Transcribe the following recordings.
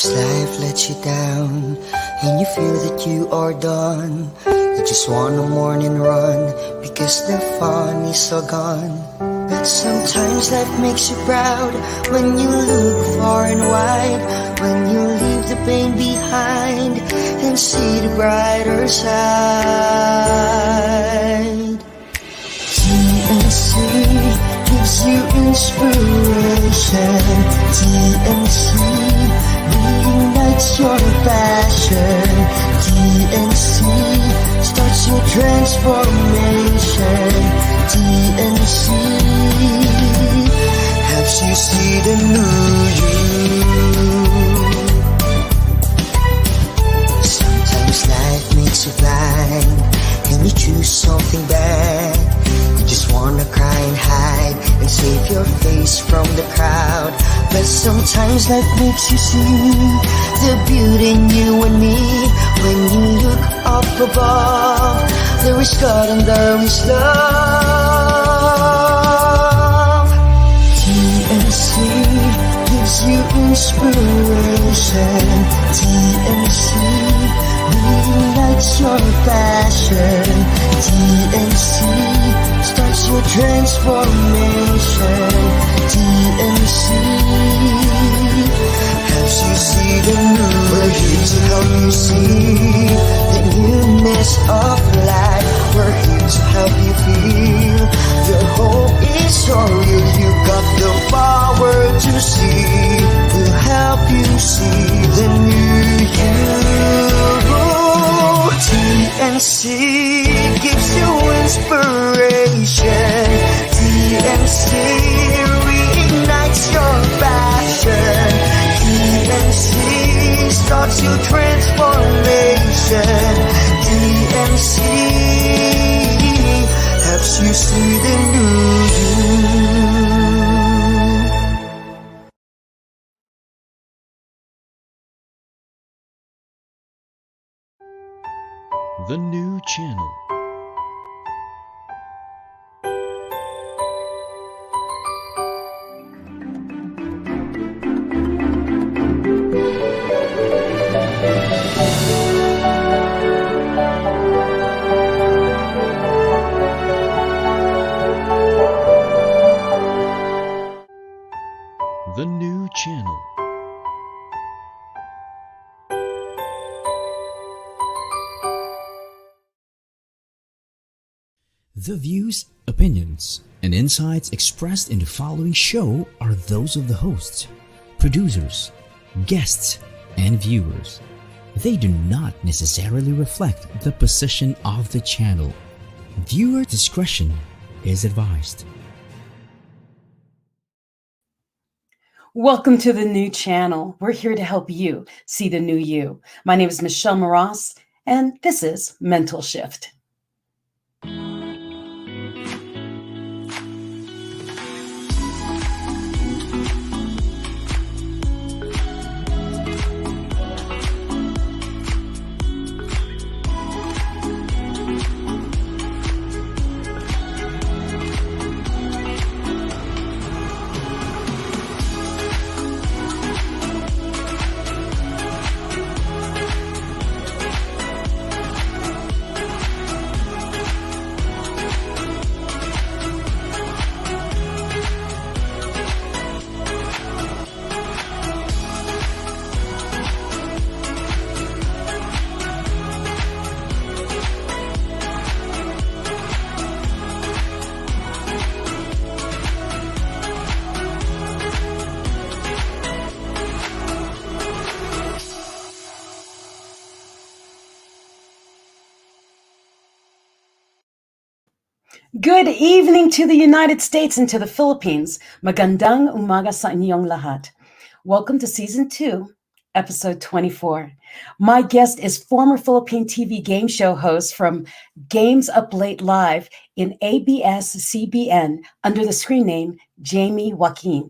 Sometimes life lets you down and you feel that you are done. You just want a morning run because the fun is all gone. But sometimes life makes you proud when you look far and wide, when you leave the pain behind and see the brighter side. TNC gives you inspiration. TNC reignites your passion. TNC starts your transformation. TNC helps you see the new you. Sometimes life makes you blind and you choose something bad. You just wanna cry and hide and save your face from the crowd. But sometimes life makes you see the beauty in you and me. When you look up above, there is God and there is love. TNC gives you inspiration. TNC reignites your passion. TNC starts your transformation. TNC helps you see the new. We're here to help you see the newness of life. We're here to help you feel your hope is so real. You got the power to see. We'll help you see the new you. TNC gives you inspiration. TNC reignites your passion. TNC starts your transformation. TNC helps you see the new you. The new channel. The new channel. The views, opinions, and insights expressed in the following show are those of the hosts, producers, guests, and viewers. They do not necessarily reflect the position of the channel. Viewer discretion is advised. Welcome to the new channel. We're here to help you see the new you. My name is Mras, and this is Mental Shift. Good evening to the United States and to the Philippines. Magandang umaga sa inyong lahat. Welcome to Season 2, Episode 24. My guest is former Philippine TV game show host from Games Up Late Live in ABS-CBN under the screen name Jaymee Joaquin.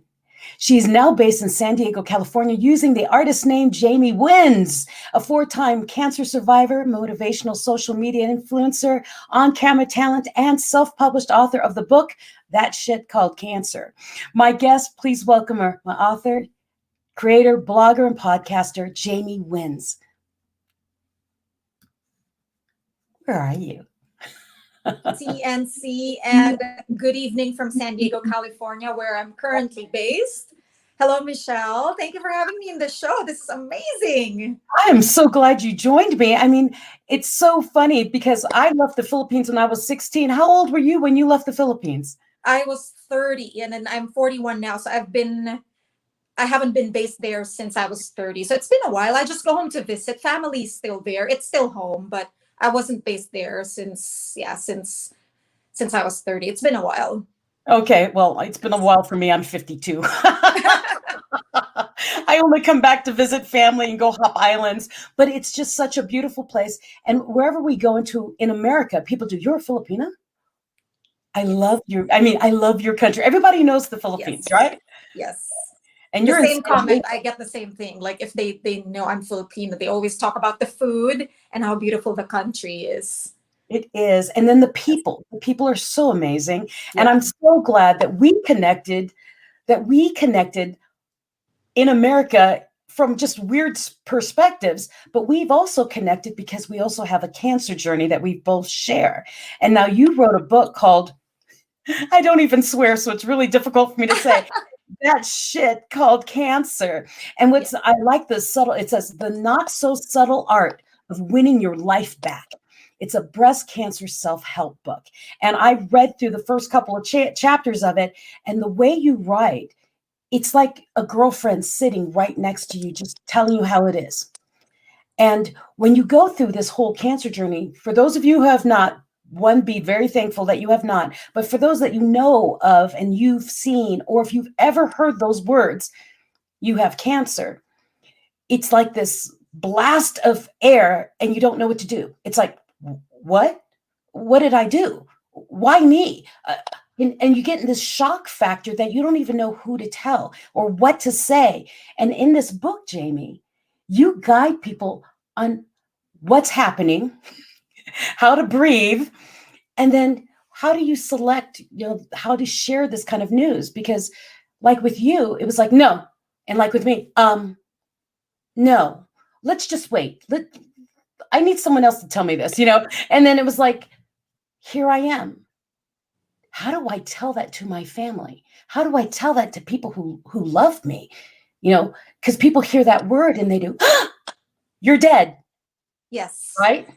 She is now based in San Diego, California, using the artist name Jaymee Wins, a four-time cancer survivor, motivational social media influencer, on-camera talent, and self-published author of the book, That Shit Called Cancer. My guest, please welcome her, my author, creator, blogger, and podcaster, Jaymee wins. Where are you? TNC, and good evening from San Diego, California, where I'm currently based. Hello, Michelle. Thank you for having me in the show. This is amazing. I am so glad you joined me. I mean, it's so funny because I left the Philippines when I was 16. How old were you when you left the Philippines? I was 30 and then I'm 41 now. So I haven't been based there since I was 30. So it's been a while. I just go home to visit. Family is still there. It's still home, but I wasn't based there since I was 30. It's been a while. Okay, well, it's been a while for me. I'm 52. I only come back to visit family and go hop islands, but it's just such a beautiful place. And wherever we go into in America, people do, you're a Filipina? I love your country. Everybody knows the Philippines, Yes. right? Yes. And The you're same comment. I get the same thing. Like if they know I'm Filipino, they always talk about the food and how beautiful the country is. It is. And then the people are so amazing. And Yeah. I'm so glad that we connected in America from just weird perspectives, but we've also connected because we also have a cancer journey that we both share. And now you wrote a book called, I don't even swear, so it's really difficult for me to say, that shit called Cancer. And I like the subtle, it says the not so subtle art of winning your life back. It's a breast cancer self-help book. And I read through the first couple of chapters of it, and the way you write, it's like a girlfriend sitting right next to you, just telling you how it is. And when you go through this whole cancer journey, for those of you who have not, one, be very thankful that you have not, but for those that you know of and you've seen, or if you've ever heard those words, you have cancer, it's like this blast of air and you don't know what to do. It's like, what? What did I do? Why me? And you get in this shock factor that you don't even know who to tell or what to say. And in this book, Jaymee, you guide people on what's happening, how to breathe, and then how do you select, how to share this kind of news? Because like with you, it was like, no. And like with me, no, let's just wait. I need someone else to tell me this, And then it was like, here I am. How do I tell that to my family? How do I tell that to people who love me? Because people hear that word and they do, you're dead. Yes. Right?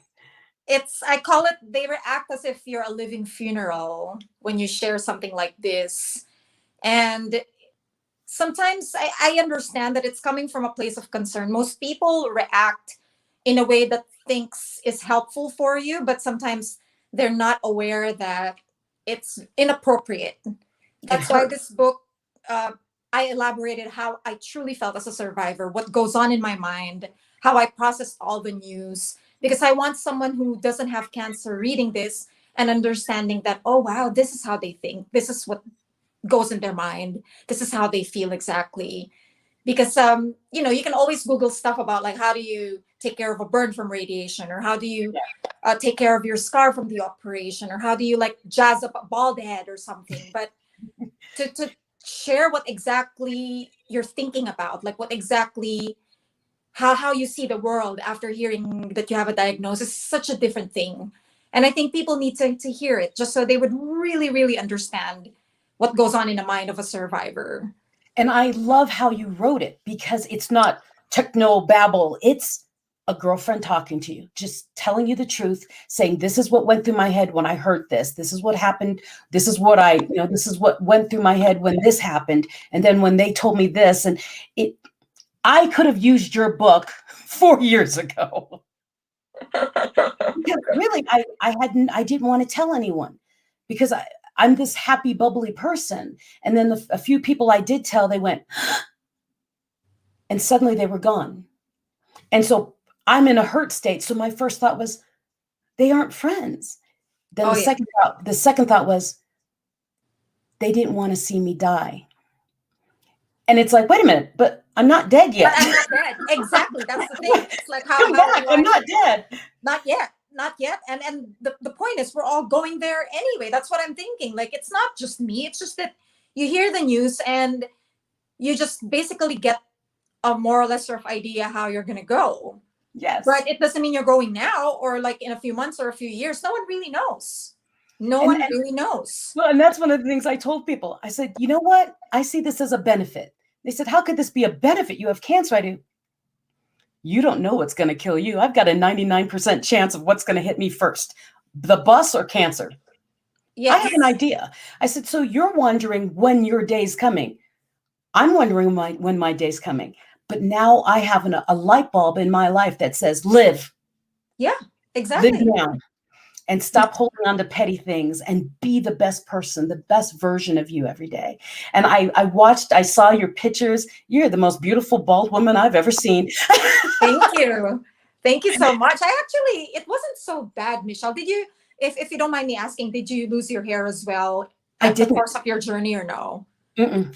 I call it, they react as if you're a living funeral when you share something like this. And sometimes I understand that it's coming from a place of concern. Most people react in a way that thinks is helpful for you, but sometimes they're not aware that it's inappropriate. That's why this book, I elaborated how I truly felt as a survivor, what goes on in my mind, how I processed all the news, because I want someone who doesn't have cancer reading this and understanding that, oh, wow, this is how they think. This is what goes in their mind. This is how they feel exactly. Because, you can always Google stuff about like, how do you take care of a burn from radiation? Or how do you take care of your scar from the operation? Or how do you like jazz up a bald head or something? But to share what exactly you're thinking about, like what exactly, how you see the world after hearing that you have a diagnosis is such a different thing. And I think people need to hear it just so they would really, really understand what goes on in the mind of a survivor. And I love how you wrote it because it's not techno babble. It's a girlfriend talking to you, just telling you the truth, saying, this is what went through my head when I heard this. This is what happened. This is what this is what went through my head when this happened. And then when they told me this, and I could have used your book 4 years ago. Because really, I didn't want to tell anyone because I'm this happy, bubbly person. And then a few people I did tell, they went, and suddenly they were gone. And so I'm in a hurt state. So my first thought was, they aren't friends. Then the second thought was, they didn't want to see me die. And it's like, wait a minute, but I'm not dead yet. But I'm not dead. Exactly. That's the thing. It's like how Come back. I'm not dead. Not yet. Not yet. And the point is we're all going there anyway. That's what I'm thinking. Like, it's not just me. It's just that you hear the news and you just basically get a more or less rough idea how you're going to go. Yes. But it doesn't mean you're going now or like in a few months or a few years. No one really knows. No And, one and really knows. well, and that's one of the things I told people. I said, you know what? I see this as a benefit. They said, how could this be a benefit? You have cancer. I do. You don't know what's going to kill you. I've got a 99% chance of what's going to hit me first, the bus or cancer. Yes. I have an idea. I said, so you're wondering when your day's coming. I'm wondering when my day's coming. But now I have a light bulb in my life that says, live. Yeah, exactly. Live now. And stop holding on to petty things and be the best person, the best version of you every day. And I saw your pictures. You're the most beautiful bald woman I've ever seen. Thank you. Thank you so much. It wasn't so bad, Michelle. Did you, if you don't mind me asking, did you lose your hair as well at the course of your journey or no?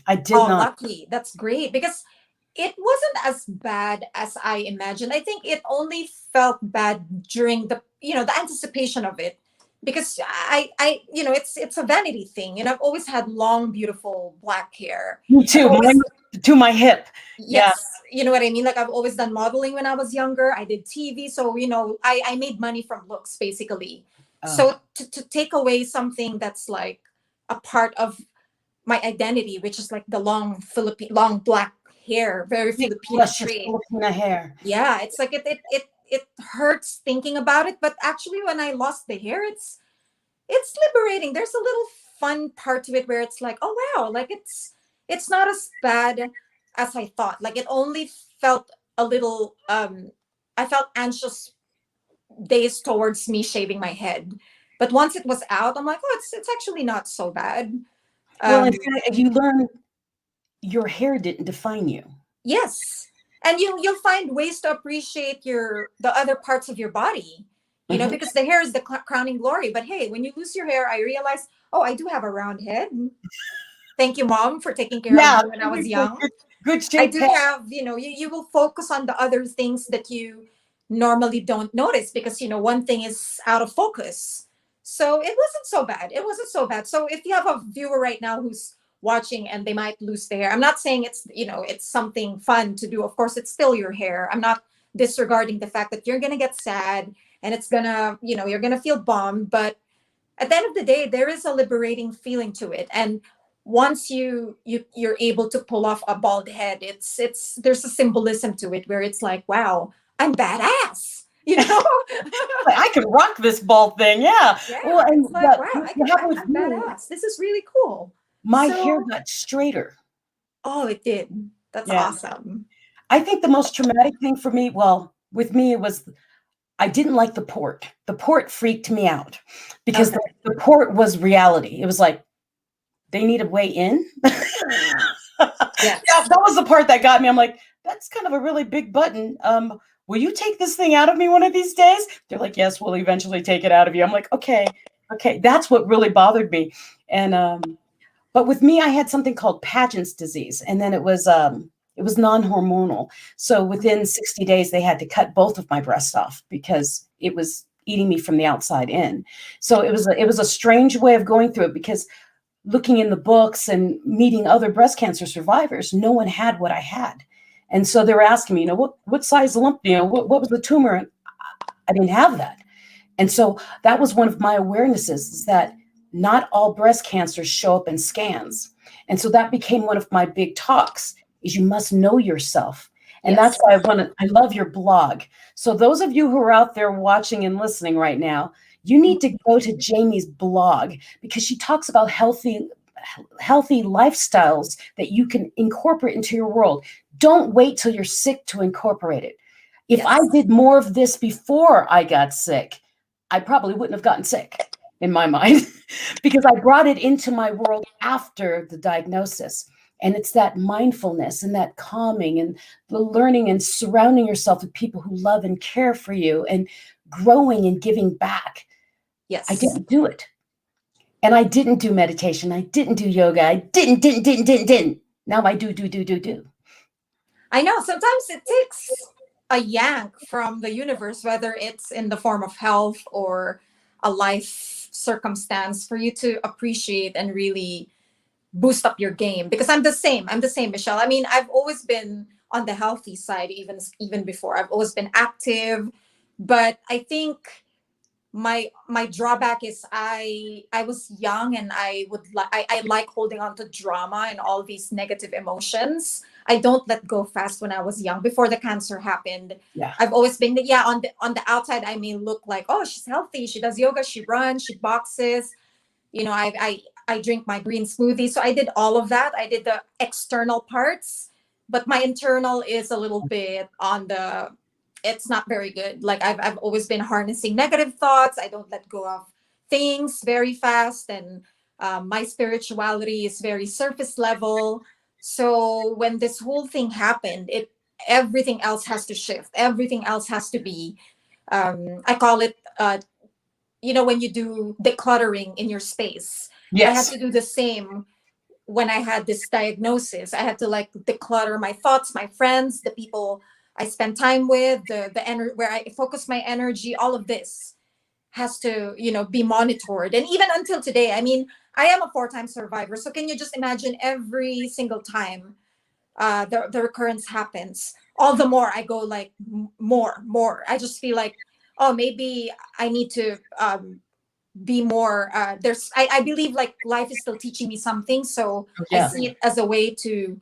I did not. Lucky. That's great because it wasn't as bad as I imagined. I think it only felt bad during the anticipation of it, because it's a vanity thing. I've always had long, beautiful black hair. Me too. Mine to my hip. Yes. You know what I mean? Like, I've always done modeling when I was younger. I did TV. So, I made money from looks, basically. Oh. So to take away something that's like a part of my identity, which is like the long black hair, very Filipino trait. Filipino hair. Yeah, it's like it hurts thinking about it, but actually, when I lost the hair, it's liberating. There's a little fun part to it where it's like, oh wow, like it's not as bad as I thought. Like, it only felt a little. I felt anxious days towards me shaving my head, but once it was out, I'm like, oh, it's actually not so bad. Well, in fact, you learn your hair didn't define you. Yes. And you'll find ways to appreciate the other parts of your body, because the hair is the crowning glory. But hey, when you lose your hair, I realized, oh, I do have a round head. Thank you, Mom, for taking care of me when I was young. Good shape. I do have, you will focus on the other things that you normally don't notice because, one thing is out of focus. So it wasn't so bad. It wasn't so bad. So if you have a viewer right now who's watching and they might lose their hair, I'm not saying it's something fun to do. Of course, it's still your hair. I'm not disregarding the fact that you're going to get sad and it's going to, you're going to feel bummed. But at the end of the day, there is a liberating feeling to it. And once you're able to pull off a bald head, there's a symbolism to it where it's like, wow, I'm badass. I can rock this bald thing. Yeah. Well, and it's like, wow, I'm badass. This is really cool. My hair got straighter. Oh, it did. That's awesome. I think the most traumatic thing for me, with me, it was I didn't like the port. The port freaked me out because the port was reality. It was like they need a way in. Yeah, that was the part that got me. I'm like, that's kind of a really big button. Will you take this thing out of me one of these days? They're like, yes, we'll eventually take it out of you. I'm like, okay. That's what really bothered me. And, but with me, I had something called Paget's disease. And then it was non-hormonal. So within 60 days, they had to cut both of my breasts off because it was eating me from the outside in. So it was a strange way of going through it because looking in the books and meeting other breast cancer survivors, no one had what I had. And so they were asking me, what size lump, what was the tumor? And I didn't have that. And so that was one of my awarenesses, is that not all breast cancers show up in scans. And so that became one of my big talks, is you must know yourself. And that's why I love your blog. So those of you who are out there watching and listening right now, you need to go to Jaymee's blog because she talks about healthy lifestyles that you can incorporate into your world. Don't wait till you're sick to incorporate it. If I did more of this before I got sick, I probably wouldn't have gotten sick in my mind because I brought it into my world after the diagnosis. And it's that mindfulness and that calming and the learning and surrounding yourself with people who love and care for you and growing and giving back. Yes. I didn't do it. And I didn't do meditation. I didn't do yoga. I didn't. Now I do. I know. Sometimes it takes a yank from the universe, whether it's in the form of health or a life circumstance, for you to appreciate and really boost up your game. Because I'm the same, Michelle. I mean, I've always been on the healthy side, even before. I've always been active, but I think my drawback is I was young, and I like holding on to drama and all these negative emotions. I don't let go fast when I was young before the cancer happened. Yeah. I've always been yeah, on the outside I may look like, oh, she's healthy, she does yoga, she runs, she boxes, I drink my green smoothie. So I did all of that. I did the external parts, but my internal is a little bit on the, it's not very good. Like I've always been harnessing negative thoughts. I don't let go of things very fast, and my spirituality is very surface level. So when this whole thing happened, everything else has to shift. Everything else has to be. I call it when you do decluttering in your space. I had Yes. to do the same when I had this diagnosis. I had to like declutter my thoughts, my friends, the people I spend time with, the where I focus my energy. All of this has to, be monitored. And even until today, I mean, I am a 4-time survivor. So can you just imagine every single time the recurrence happens, all the more I go like more. I just feel like, oh, maybe I need to be more I believe like life is still teaching me something. So I Yeah. see it as a way to,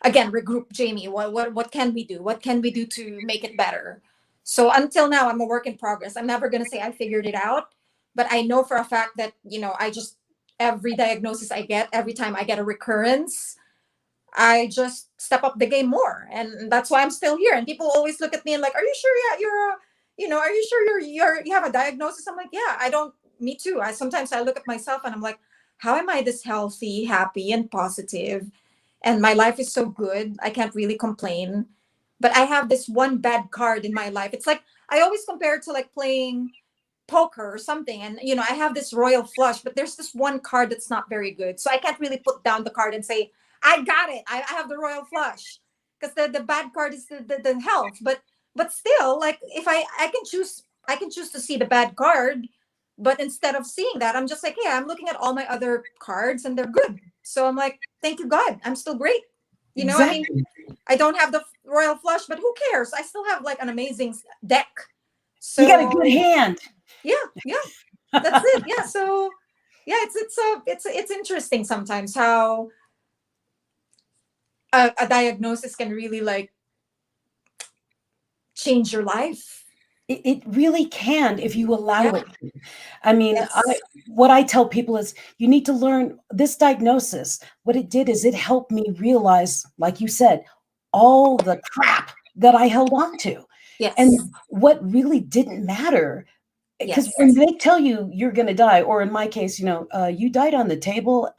again, regroup. Jaymee, what can we do, to make it better? So until now, I'm a work in progress. I'm never going to say I figured it out, but I know for a fact that, I just, every diagnosis I get, every time I get a recurrence, I just step up the game more. And that's why I'm still here. And people always look at me and like, are you sure? Yeah, are you sure you have a diagnosis? I'm like, yeah, I don't, me too. Sometimes I look at myself and I'm like, how am I this healthy, happy, and positive? And my life is so good. I can't really complain. But I have this one bad card in my life. It's like, I always compare it to like playing poker or something. And, I have this royal flush, but there's this one card that's not very good. So I can't really put down the card and say, I got it. I have the royal flush. Because the bad card is the health. But still, like if I can choose to see the bad card, but instead of seeing that, I'm just like, yeah, I'm looking at all my other cards and they're good. So I'm like, thank you, God. I'm still great. I mean, Exactly. I don't have the royal flush, but who cares? I still have like an amazing deck. You got a good So hand. yeah, that's it. Yeah. So yeah, it's interesting sometimes how a diagnosis can really like change your life. It really can if you allow Yeah. it. I mean, Yes. what I tell people is you need to learn this diagnosis. What it did is it helped me realize, like you said, all the crap that I held on to. And Yes. what really didn't matter, because Yes. when they tell you you're going to die, or in my case, you died on the table.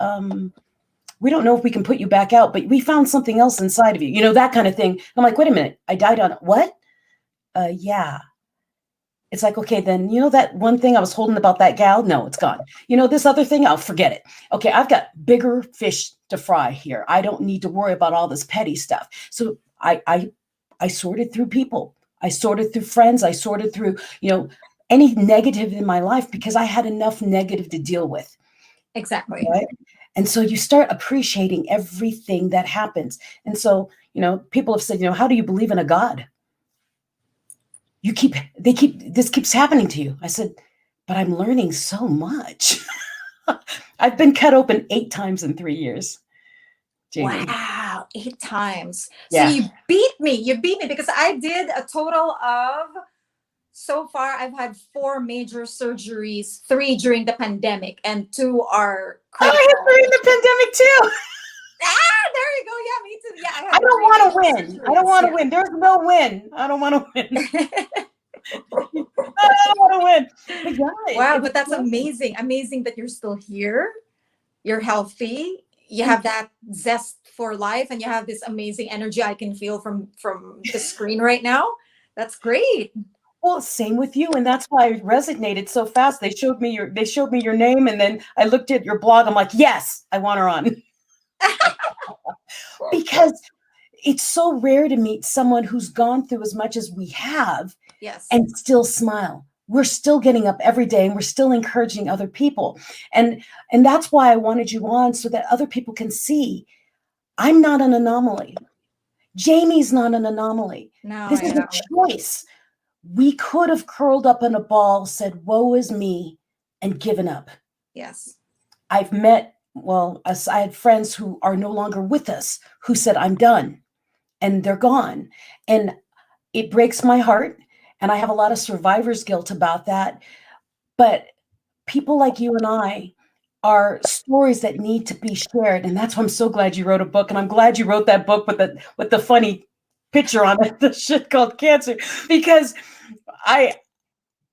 We don't know if we can put you back out, but we found something else inside of you, that kind of thing. I'm like, wait a minute, I died on what? Yeah. It's like, okay, then, that one thing I was holding about that gal, no, it's gone. This other thing, I'll forget it. Okay, I've got bigger fish to fry here. I don't need to worry about all this petty stuff. So I sorted through people. I sorted through friends. I sorted through, any negative in my life because I had enough negative to deal with. Exactly. Right? And so you start appreciating everything that happens. And so, people have said, how do you believe in a God? This keeps happening to you. I said, but I'm learning so much. I've been cut open 8 times in 3 years. Jaymee. Wow, 8 times. So Yeah. you beat me. You beat me because I did a total of, so far I've had 4 major surgeries, 3 during the pandemic and 2 are Oh, I had critical. 3 in the pandemic too. Ah, there you go. Yeah, me too. Yeah, I I had don't 3 want to major win. I don't want to surgeries. win. There's no win. I don't want to win. Yeah. I don't want to win. But yeah, Wow, it was but that's amazing. amazing. Amazing that you're still here. You're healthy. You And have that zest for life and you have this amazing energy I can feel from the screen right now. That's great. well, same with you, and that's why I resonated so fast. They showed me your name, and then I looked at your blog. I'm like, yes, I want her on because it's so rare to meet someone who's gone through as much as we have Yes. and still smile. We're still getting up every day and we're still encouraging other people. And that's why I wanted you on so that other people can see I'm not an anomaly. Jaymee's not an anomaly. No, This I is a know. choice. We could have curled up in a ball, said, woe is me, and given up. Yes. I've met, well, I had friends who are no longer with us who said, I'm done, and they're gone. And it breaks my heart. And I have a lot of survivor's guilt about that. But people like you and I are stories that need to be shared. And that's why I'm so glad you wrote a book. And I'm glad you wrote that book with the funny picture on it, the shit called cancer, because I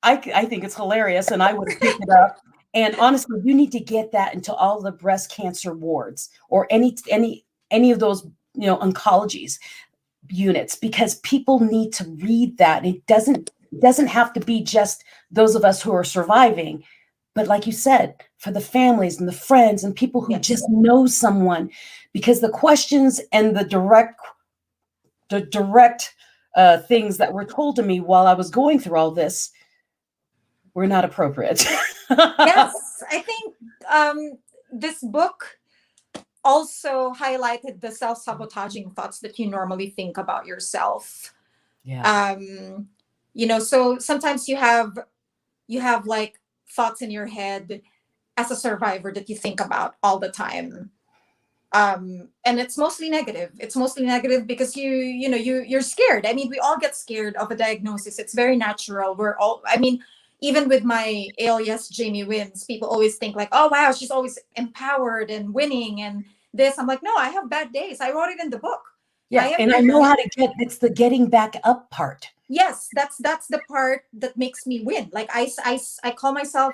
I think it's hilarious, and I would have picked it up. And honestly, you need to get that into all the breast cancer wards or any of those, oncologies units, because people need to read that. It doesn't have to be just those of us who are surviving, but like you said, for the families and the friends and people who Yes. just know someone, because the questions and the direct things that were told to me while I was going through all this were not appropriate. Yes, I think this book also highlighted the self-sabotaging thoughts that you normally think about yourself. Yeah. So sometimes you have like thoughts in your head as a survivor that you think about all the time. And it's mostly negative. It's mostly negative because you're scared. I mean, we all get scared of a diagnosis. It's very natural. Even with my alias Jaymee wins, people always think like, oh wow, she's always empowered and winning and this. I'm like, no, I have bad days. I wrote it in the book. I Yeah, am and I know human. how to it's the getting back up part. Yes, that's the part that makes me win. Like I call myself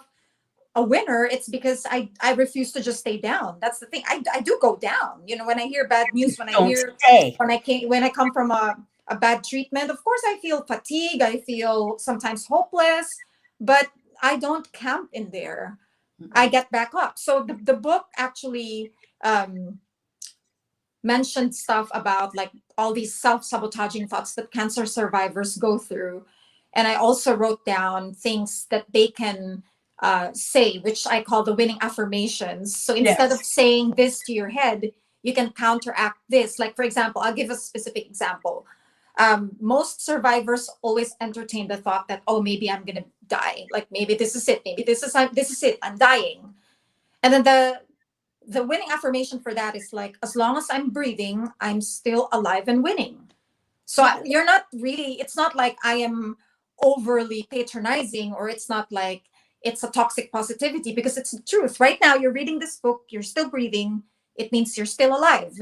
a winner. It's because I refuse to just stay down. That's the thing. I do go down, when I hear bad news, Don't stay. when I come from a bad treatment, of course I feel fatigue, I feel sometimes hopeless, but I don't camp in there. I get back up. So the book actually mentioned stuff about like all these self-sabotaging thoughts that cancer survivors go through. And I also wrote down things that they can say, which I call the winning affirmations. So instead of Yes. saying this to your head, you can counteract this. Like, for example, I'll give a specific example. Most survivors always entertain the thought that, oh, maybe I'm going to die. Like, maybe this is it. Maybe this is it. I'm dying. And then the winning affirmation for that is like, as long as I'm breathing, I'm still alive and winning. So you're not really, it's not like I am overly patronizing, or it's not like it's a toxic positivity, because it's the truth. Right now, you're reading this book, you're still breathing. It means you're still alive.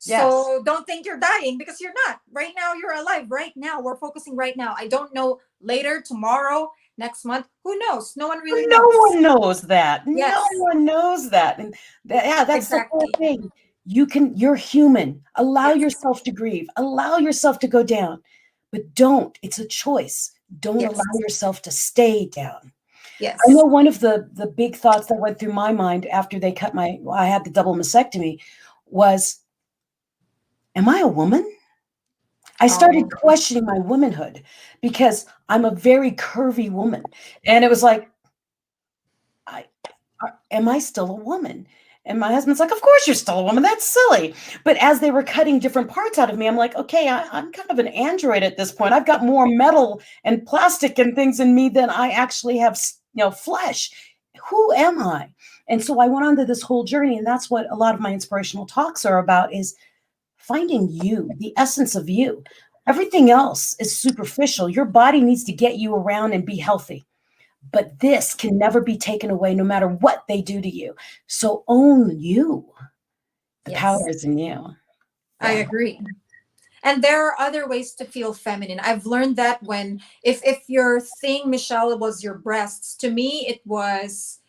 Yes. So don't think you're dying, because you're not. Right now, you're alive. Right now, we're focusing right now. I don't know later, tomorrow, next month. Who knows? No one really No knows. one knows that. No Yes, one knows that. And that's the whole exactly. thing. You're human. Allow Yes, yourself to grieve. Allow yourself to go down. But don't. It's a choice. Don't yes, allow yourself to stay down. I yes. know one of the big thoughts that went through my mind after they I had the double mastectomy was, am I a woman? I started Oh, questioning my womanhood because I'm a very curvy woman. And it was like, I am I still a woman? And my husband's like, of course you're still a woman. That's silly. But as they were cutting different parts out of me, I'm like, okay, I'm kind of an android at this point. I've got more metal and plastic and things in me than I actually have, flesh. Who am I? And so I went on to this whole journey, and that's what a lot of my inspirational talks are about, is finding you, the essence of you. Everything else is superficial. Your body needs to get you around and be healthy. But this can never be taken away no matter what they do to you. So own you. The yes, power is in you. I Yeah. agree. And there are other ways to feel feminine. I've learned that when, if your thing, Michelle, was your breasts, to me it was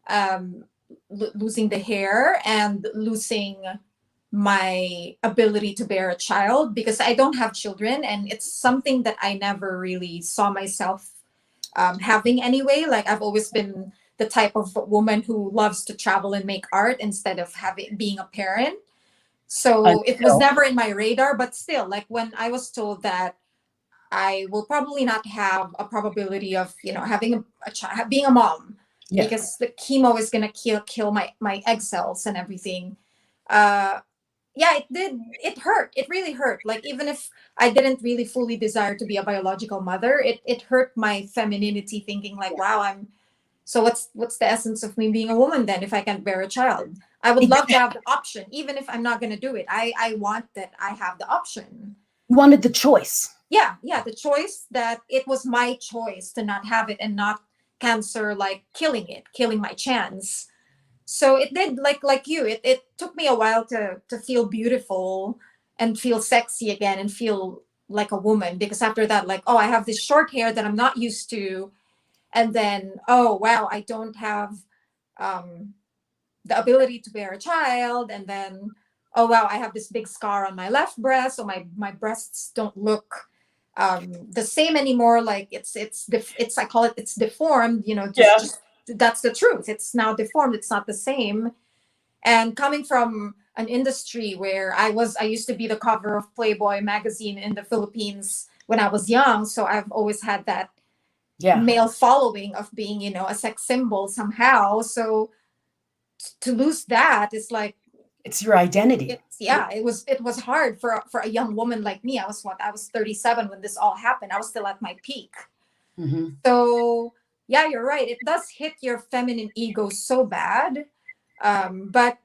um, losing the hair and losing my ability to bear a child, because I don't have children, and it's something that I never really saw myself having anyway. Like, I've always been the type of woman who loves to travel and make art instead of having being a parent. So it was Until, never in my radar, but still, like when I was told that I will probably not have a probability of, having a child, being a mom, yeah. because the chemo is gonna kill my egg cells and everything. Uh, yeah, it did. It hurt. It really hurt. Like, even if I didn't really fully desire to be a biological mother, it hurt my femininity, thinking like, Yeah. wow, I'm so what's the essence of me being a woman then if I can't bear a child? I would love Exactly. to have the option, even if I'm not going to do it. I want that I have the option. You wanted the choice. Yeah, yeah, the choice, that it was my choice to not have it, and not cancer like killing my chance. So it did, like you, it took me a while to feel beautiful and feel sexy again and feel like a woman, because after that, like, oh, I have this short hair that I'm not used to, and then, oh wow, I don't have um the ability to bear a child, and then, oh wow, I have this big scar on my left breast, so my breasts don't look the same anymore. Like, it's I call it, it's deformed, Yeah. just that's the truth. It's now deformed, it's not the same. And coming from an industry where I used to be the cover of Playboy magazine in the Philippines when I was young, so I've always had that Yeah. male following of being, a sex symbol somehow. So to lose that is like, It's your identity. it was hard for a young woman like me. I was 37 when this all happened. I was still at my peak. Mm-hmm. So yeah, you're right, it does hit your feminine ego so bad. But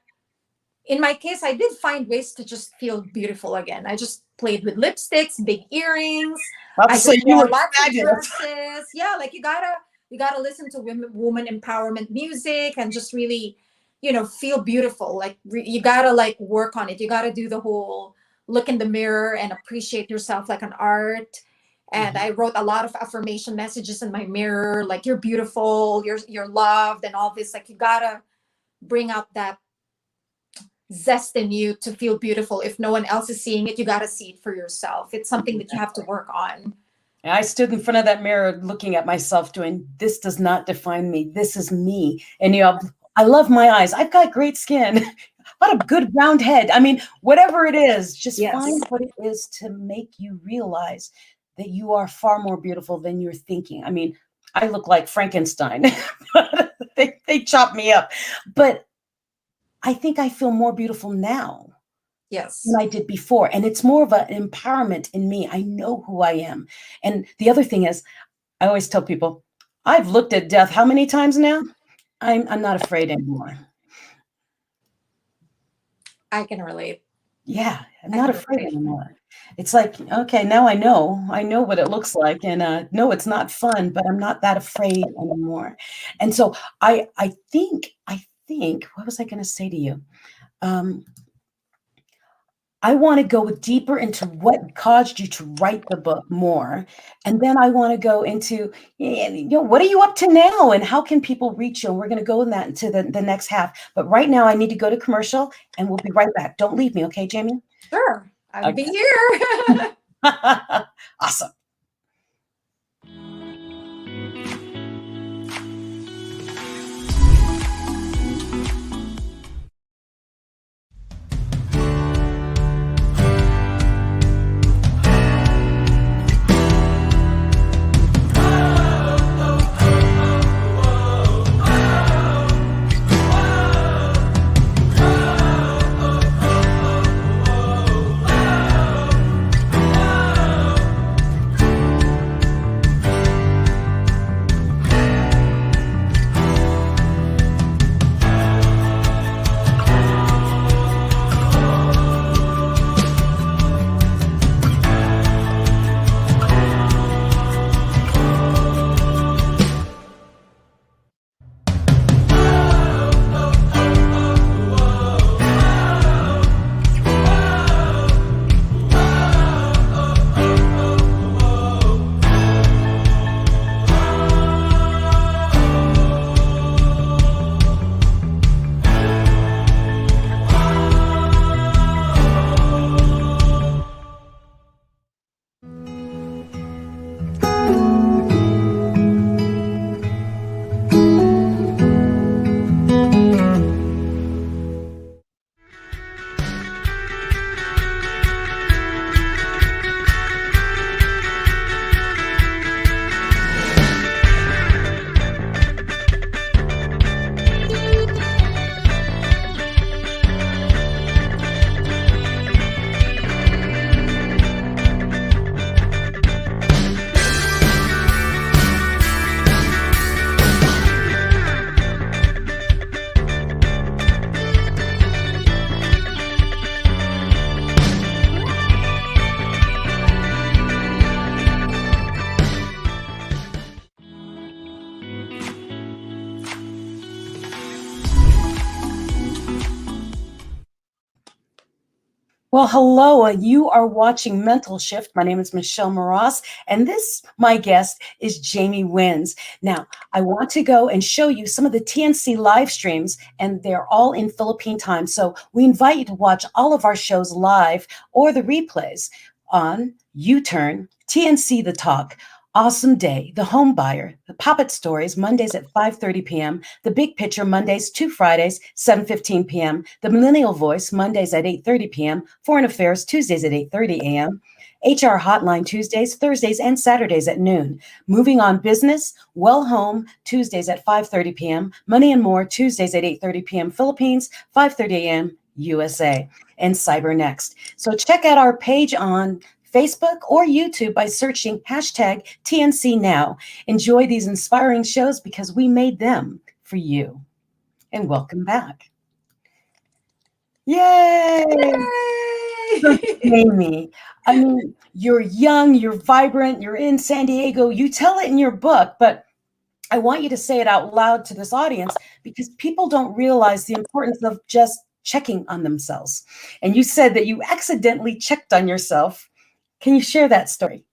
in my case, I did find ways to just feel beautiful again. I just played with lipsticks, big earrings. I So just you wore were lots of fabulous. dresses. Yeah, like, you gotta listen to woman empowerment music, and just really, feel beautiful. Like, you gotta, like, work on it. You gotta do the whole look in the mirror and appreciate yourself like an art. And Mhm. I wrote a lot of affirmation messages in my mirror, like, you're beautiful, you're loved, and all this. Like, you gotta bring out that zest in you to feel beautiful. If no one else is seeing it, you got to see it for yourself. It's something that you have to work on. And I stood in front of that mirror looking at myself doing, this does not define me. This is me. And I love my eyes. I've got great skin. What a good round head. I mean, whatever it is, just Yes. find what it is to make you realize that you are far more beautiful than you're thinking. I mean, I look like Frankenstein. They chop me up. But I think I feel more beautiful now Yes. than I did before. And it's more of an empowerment in me. I know who I am. And the other thing is, I always tell people, I've looked at death how many times now? I'm not afraid anymore. I can relate. Yeah, I'm I not can afraid relate. anymore. It's like, okay, now I know. I know what it looks like. And no, it's not fun, but I'm not that afraid anymore. And so I think, what was I going to say to you? I want to go deeper into what caused you to write the book more. And then I want to go into, what are you up to now? And how can people reach you? And we're going to go in that into the next half. But right now I need to go to commercial and we'll be right back. Don't leave me. Okay, Jaymee? Sure. I'll be Okay. here. Awesome. Well, hello. You are watching Mental Shift. My name is Michelle Mras, and my guest, is Jaymee Wins. Now, I want to go and show you some of the TNC live streams, and they're all in Philippine time. So we invite you to watch all of our shows live or the replays on U-Turn, TNC The Talk, Awesome Day, The Home Buyer, The Puppet Stories, Mondays at 5:30 p.m., The Big Picture, Mondays to Fridays, 7:15 p.m., The Millennial Voice, Mondays at 8:30 p.m., Foreign Affairs, Tuesdays at 8:30 a.m., HR Hotline, Tuesdays, Thursdays, and Saturdays at noon, Moving On Business, Well Home, Tuesdays at 5:30 p.m., Money and More, Tuesdays at 8:30 p.m., Philippines, 5:30 a.m., USA, and Cyber Next. So check out our page on Facebook or YouTube by searching hashtag TNC Now. Enjoy these inspiring shows because we made them for you. And welcome back. Yay! So, Jaymee, I mean, you're young, you're vibrant, you're in San Diego. You tell it in your book, but I want you to say it out loud to this audience because people don't realize the importance of just checking on themselves. And you said that you accidentally checked on yourself. Can you share that story?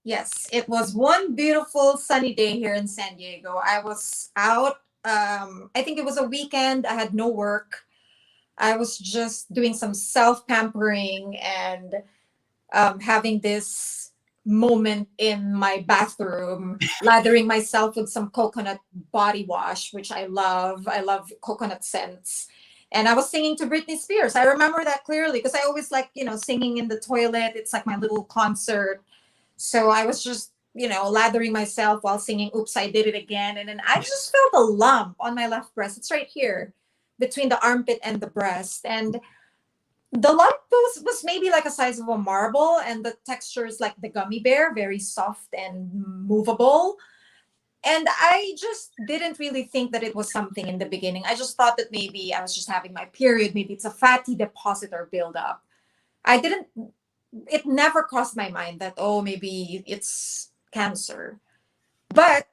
Yes, it was one beautiful sunny day here in San Diego. I was out. I think it was a weekend. I had no work. I was just doing some self pampering and having this moment in my bathroom, lathering myself with some coconut body wash, which I love. I love coconut scents. And I was singing to Britney Spears. I remember that clearly because I always like, singing in the toilet. It's like my little concert. So I was just, lathering myself while singing Oops, I Did It Again. And then I just felt a lump on my left breast. It's right here between the armpit and the breast. And the lump was maybe like a size of a marble. And the texture is like the gummy bear, very soft and movable. And I just didn't really think that it was something in the beginning. I just thought that maybe I was just having my period. Maybe it's a fatty deposit or buildup. I didn't It never crossed my mind that, oh, maybe it's cancer. But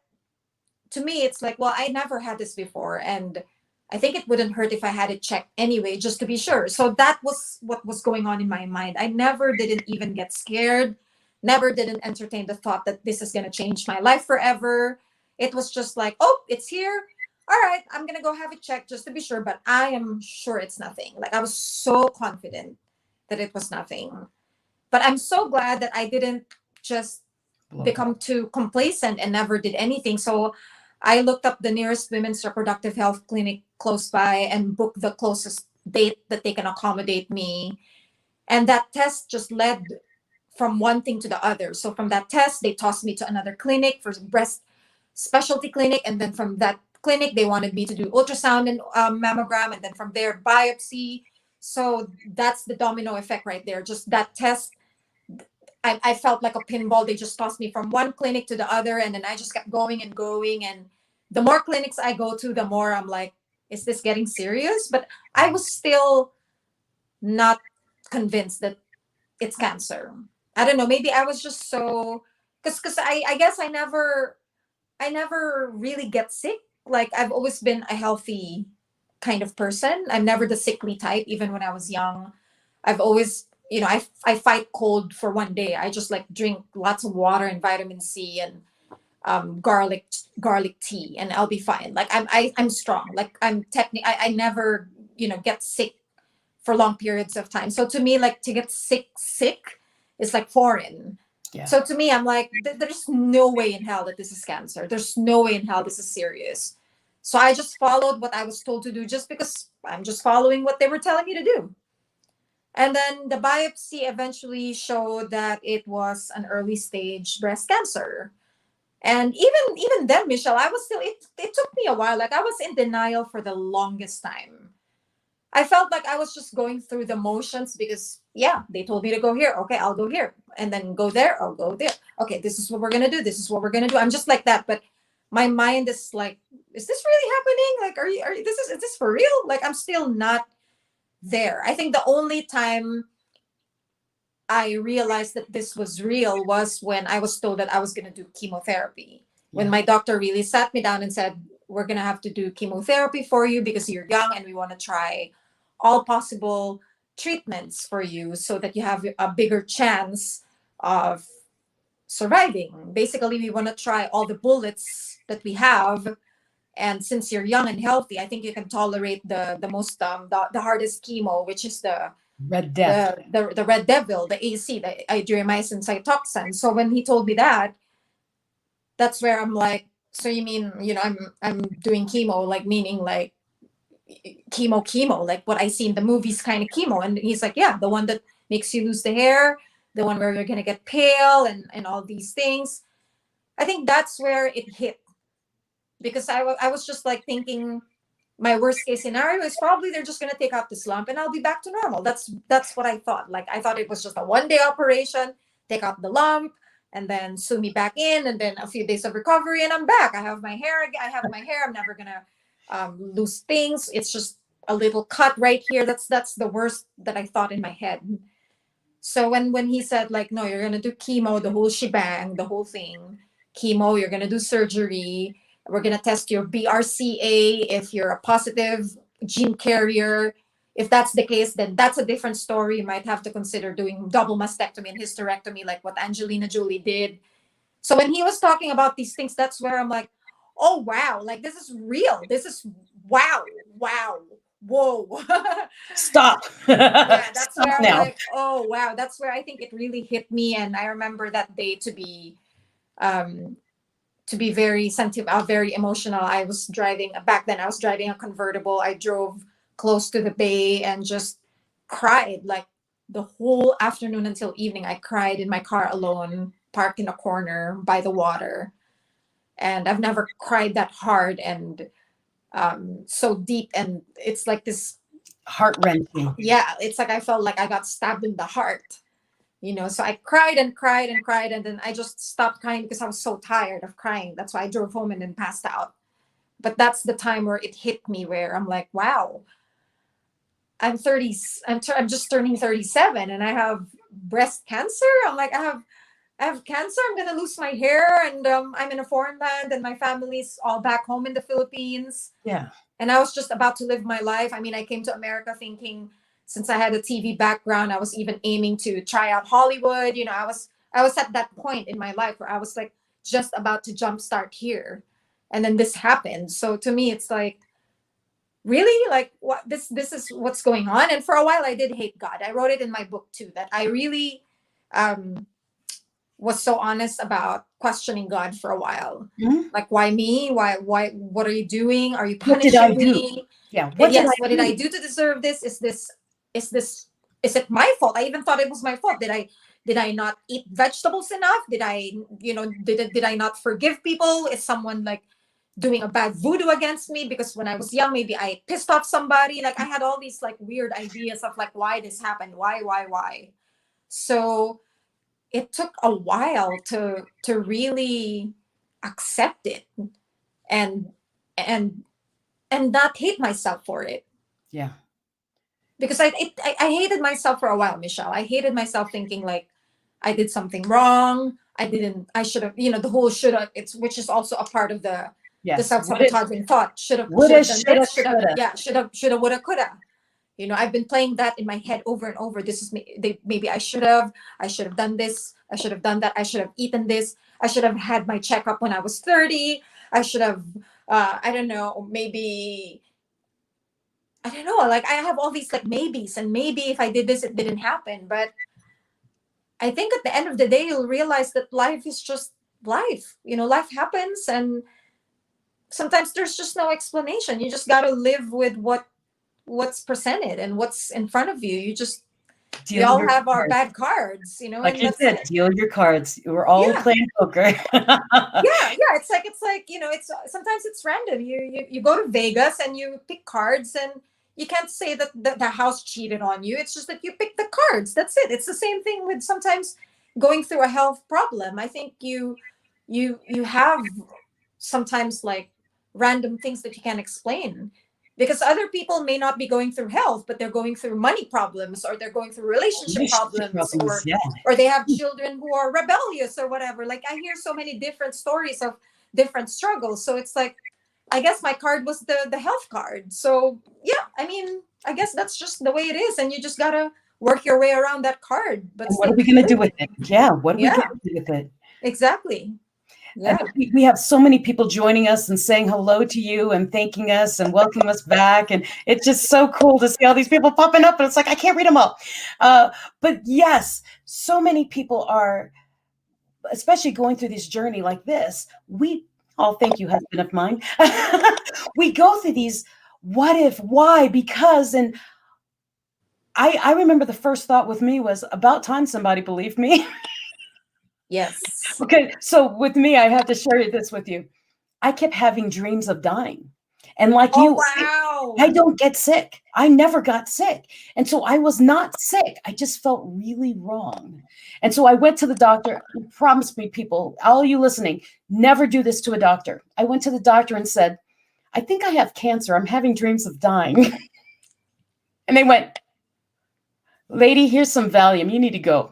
to me, it's like, well, I never had this before. And I think it wouldn't hurt if I had it checked anyway, just to be sure. So that was what was going on in my mind. I never didn't even get scared, never didn't entertain the thought that this is going to change my life forever. It was just like, oh, it's here. All right, I'm going to go have it checked just to be sure. But I am sure it's nothing. Like I was so confident that it was nothing. But I'm so glad that I didn't just become too complacent and never did anything. So I looked up the nearest women's reproductive health clinic close by and booked the closest date that they can accommodate me. And that test just led from one thing to the other. So from that test, they tossed me to another clinic for breast specialty clinic. And then from that clinic, they wanted me to do ultrasound and mammogram. And then from there, biopsy. So that's the domino effect right there. Just that test, I felt like a pinball. They just tossed me from one clinic to the other. And then I just kept going and going. And the more clinics I go to, the more I'm like, is this getting serious? But I was still not convinced that it's cancer. I don't know. Maybe I was just so, because I guess I never really get sick. Like I've always been a healthy kind of person. I'm never the sickly type, even when I was young. I've always, I fight cold for one day. I just like drink lots of water and vitamin C and garlic tea, and I'll be fine. Like I'm strong. Like I never get sick for long periods of time. So to me, like to get sick is like foreign. Yeah. So to me, I'm like, there's no way in hell that this is cancer. There's no way in hell this is serious. So I just followed what I was told to do just because I'm just following what they were telling me to do. And then the biopsy eventually showed that it was an early stage breast cancer. And even then, Michelle, I was still, it took me a while. Like I was in denial for the longest time. I felt like I was just going through the motions because, yeah, they told me to go here. Okay, I'll go here. And then go there, I'll go there. Okay, this is what we're going to do. This is what we're going to do. I'm just like that. But my mind is like, is this really happening? Like, is this for real? Like, I'm still not there. I think the only time I realized that this was real was when I was told that I was going to do chemotherapy. When my doctor really sat me down and said, we're going to have to do chemotherapy for you because you're young and we want to try all possible treatments for you so that you have a bigger chance of surviving. Basically, we want to try all the bullets that we have. And since you're young and healthy, I think you can tolerate the most the hardest chemo, which is Red Death. the red devil, the AC, the iduramycin cytoxan. So when he told me that, that's where I'm like, so you mean, I'm doing chemo, like meaning like chemo, like what I see in the movies kind of chemo. And he's like, yeah, the one that makes you lose the hair, the one where you're gonna get pale and all these things. I think that's where it hit, because I was just like thinking my worst case scenario is probably they're just gonna take out this lump and I'll be back to normal. That's what I thought. Like I thought it was just a 1-day operation, take out the lump, and then sew me back in, and then a few days of recovery, and I'm back. I have my hair again. I have my hair. I'm never gonna lose things. It's just a little cut right here. That's the worst that I thought in my head. So when he said like, no, you're gonna do chemo, the whole shebang, the whole thing, chemo, you're gonna do surgery. We're gonna test your BRCA if you're a positive gene carrier. If that's the case, then that's a different story. You might have to consider doing double mastectomy and hysterectomy, like what Angelina Jolie did. So when he was talking about these things, that's where I'm like, oh wow, like this is real. This is wow, whoa. Stop. Yeah, that's Stop where I'm now. like, oh wow, that's where I think it really hit me. And I remember that day um to be very sentimental, very emotional. I was driving back then. I was driving a convertible. I drove close to the bay and just cried like the whole afternoon until evening. I cried in my car alone, parked in a corner by the water, and I've never cried that hard and so deep. And it's like this, Heart-wrenching. yeah. It's like I felt like I got stabbed in the heart. So I cried and cried and cried, and then I just stopped crying because I was so tired of crying. That's why I drove home and then passed out. But that's the time where it hit me, where I'm like, wow, I'm 30, I'm just turning 37 and I have breast cancer. I'm like, I have cancer. I'm going to lose my hair, and I'm in a foreign land and my family's all back home in the Philippines. Yeah. And I was just about to live my life. I mean, I came to America thinking, since I had a TV background, I was even aiming to try out Hollywood. I was at that point in my life where I was like just about to jumpstart here. And then this happened. So to me, it's like, really, like what this is what's going on. And for a while I did hate God. I wrote it in my book too, that I really was so honest about questioning God for a while. Mhm. Like, why me? Why, what are you doing? Are you What did I punishing do? me? Yeah. What do? did I do to deserve this? Is it my fault? I even thought it was my fault. Did I not eat vegetables enough? Did I, did I not forgive people? Is someone like doing a bad voodoo against me? Because when I was young, maybe I pissed off somebody. Like I had all these like weird ideas of like why this happened. Why? So it took a while to really accept it and and not hate myself for it. Yeah. Because I hated myself for a while, Michelle. I hated myself thinking like I did something wrong. I should have, the whole should have, it's which is also a part of the Yes. self-sabotaging thought. Should have Woulda, done shoulda, this, coulda. shoulda, woulda, coulda. I've been playing that in my head over and over. This is maybe I should have done this, I should have done that, I should have eaten this, I should have had my checkup when I was 30, I should have I don't know, maybe I don't know, like I have all these like maybes, and maybe if I did this it didn't happen. But I think at the end of the day you'll realize that life is just life. Life happens, and sometimes there's just no explanation. You just got to live with what's presented and what's in front of you. We all have our bad cards, Like and you that's said, it. deal your cards. We're all Yeah. playing poker. Yeah, it's like it's sometimes it's random. You go to Vegas and you pick cards, and you can't say that the house cheated on you. It's just that you pick the cards. That's it. It's the same thing with sometimes going through a health problem. I think you have sometimes like random things that you can't explain, because other people may not be going through health, but they're going through money problems, or they're going through relationship problems, Yeah. or they have children who are rebellious or whatever. Like I hear so many different stories of different struggles. So it's like, I guess my card was the health card. So yeah, I mean, I guess that's just the way it is, and you just gotta work your way around that card, but And what still are we keep going to do living. with it? Yeah, what are we Yeah, going to do with it? exactly. And Yeah. we have so many people joining us and saying hello to you and thanking us and welcoming us back. And it's just so cool to see all these people popping up. And it's like, I can't read them all. But yes, so many people are, especially going through this journey like this. Thank you, husband of mine. We go through these what if, why, because, and I remember the first thought with me was about time somebody believed me. Yes. Okay, so with me, I have to share this with you. I kept having dreams of dying. And like Oh you, I wow. don't get sick. I never got sick. And so I was not sick. I just felt really wrong. And so I went to the doctor. Promise me, people, all you listening, never do this to a doctor. I went to the doctor and said, I think I have cancer. I'm having dreams of dying. And they went, lady, here's some Valium. You need to go.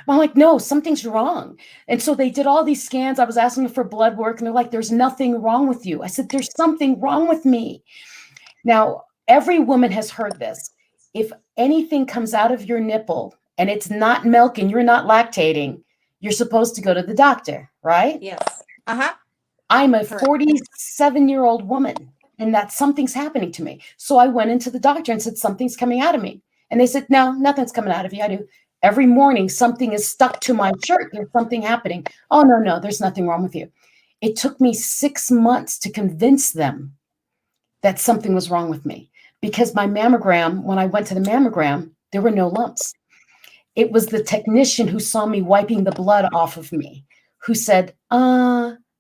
I'm like, no, something's wrong. And so they did all these scans. I was asking them for blood work, and they're like, there's nothing wrong with you. I said, there's something wrong with me. Now, every woman has heard this. If anything comes out of your nipple and it's not milk and you're not lactating, you're supposed to go to the doctor, right? Yes. Uh-huh. I'm a Correct. 47-year-old woman, and that something's happening to me. So I went into the doctor and said, something's coming out of me. And they said, no, nothing's coming out of you. I do. Every morning, something is stuck to my shirt. There's something happening. Oh, no, there's nothing wrong with you. It took me 6 months to convince them that something was wrong with me, because my mammogram, when I went to the mammogram, there were no lumps. It was the technician who saw me wiping the blood off of me who said,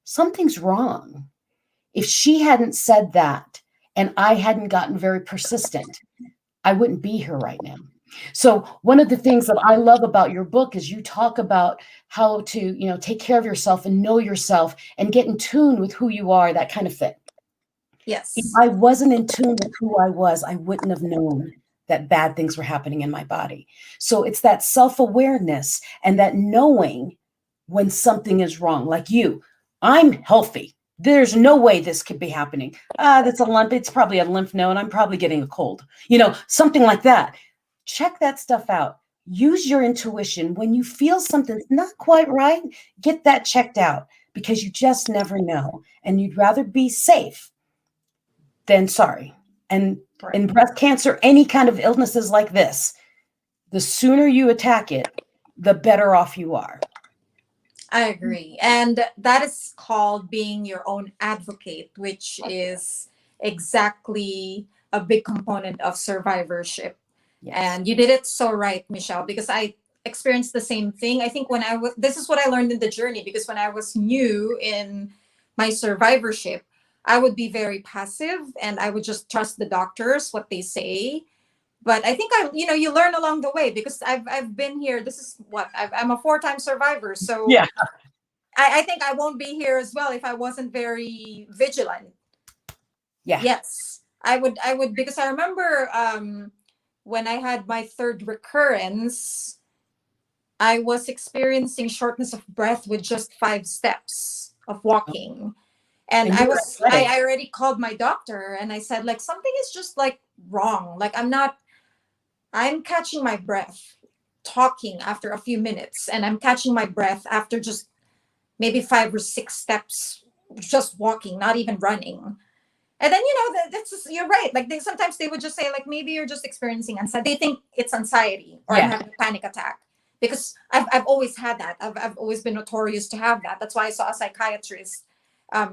something's wrong. If she hadn't said that and I hadn't gotten very persistent, I wouldn't be here right now. So one of the things that I love about your book is you talk about how to, take care of yourself and know yourself and get in tune with who you are, that kind of thing. If Yes. I wasn't in tune with who I was, I wouldn't have known that bad things were happening in my body. So it's that self-awareness and that knowing when something is wrong. Like you, I'm healthy. There's no way this could be happening. That's a lump. It's probably a lymph node. I'm probably getting a cold, something like that. Check that stuff out. Use your intuition. When you feel something's not quite right, get that checked out, because you just never know. And you'd rather be safe than sorry. And Right. in breast cancer, any kind of illnesses like this, the sooner you attack it, the better off you are. I agree. And that is called being your own advocate, which is exactly a big component of survivorship. Yes. And you did it so right, Michelle, because I experienced the same thing. I think when I was, this is what I learned in the journey, because when I was new in my survivorship, I would be very passive and I would just trust the doctors, what they say. But I think you learn along the way, because I've been here. This is what I'm a 4-time survivor. So Yeah. I think I won't be here as well if I wasn't very vigilant. Yeah. Yes, I would, because I remember when I had my third recurrence, I was experiencing shortness of breath with just 5 steps of walking. And And you're athletic. I already called my doctor and I said, like, something is just like wrong. Like, I'm catching my breath talking after a few minutes, and I'm catching my breath after just maybe 5 or 6 steps, just walking, not even running. And then, that's just, you're right. Like, sometimes they would just say, like, maybe you're just experiencing anxiety. They think it's anxiety, or I'm Yeah. having a panic attack, because I've always had that. I've always been notorious to have that. That's why I saw a psychiatrist,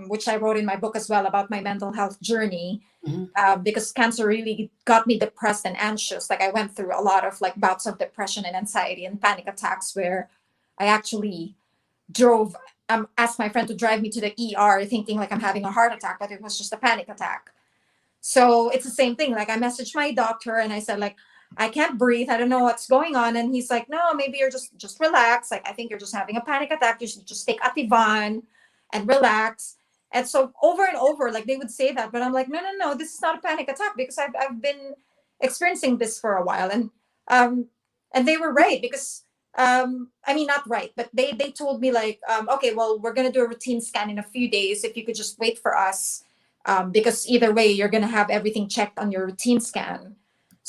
which I wrote in my book as well, about my mental health journey. Because cancer really got me depressed and anxious. Like, I went through a lot of, like, bouts of depression and anxiety and panic attacks, where I actually asked my friend to drive me to the ER, thinking like I'm having a heart attack, but it was just a panic attack. So it's the same thing. Like, I messaged my doctor and I said, like, I can't breathe. I don't know what's going on. And he's like, no, maybe you're just relax. Like, I think you're just having a panic attack. You should just take Ativan and relax. And so over and over, like, they would say that, but I'm like, no, this is not a panic attack, because I've been experiencing this for a while. And they were right, because I mean, not right, but they told me, like, okay, well, we're gonna do a routine scan in a few days. If you could just wait for us, because either way, you're gonna have everything checked on your routine scan.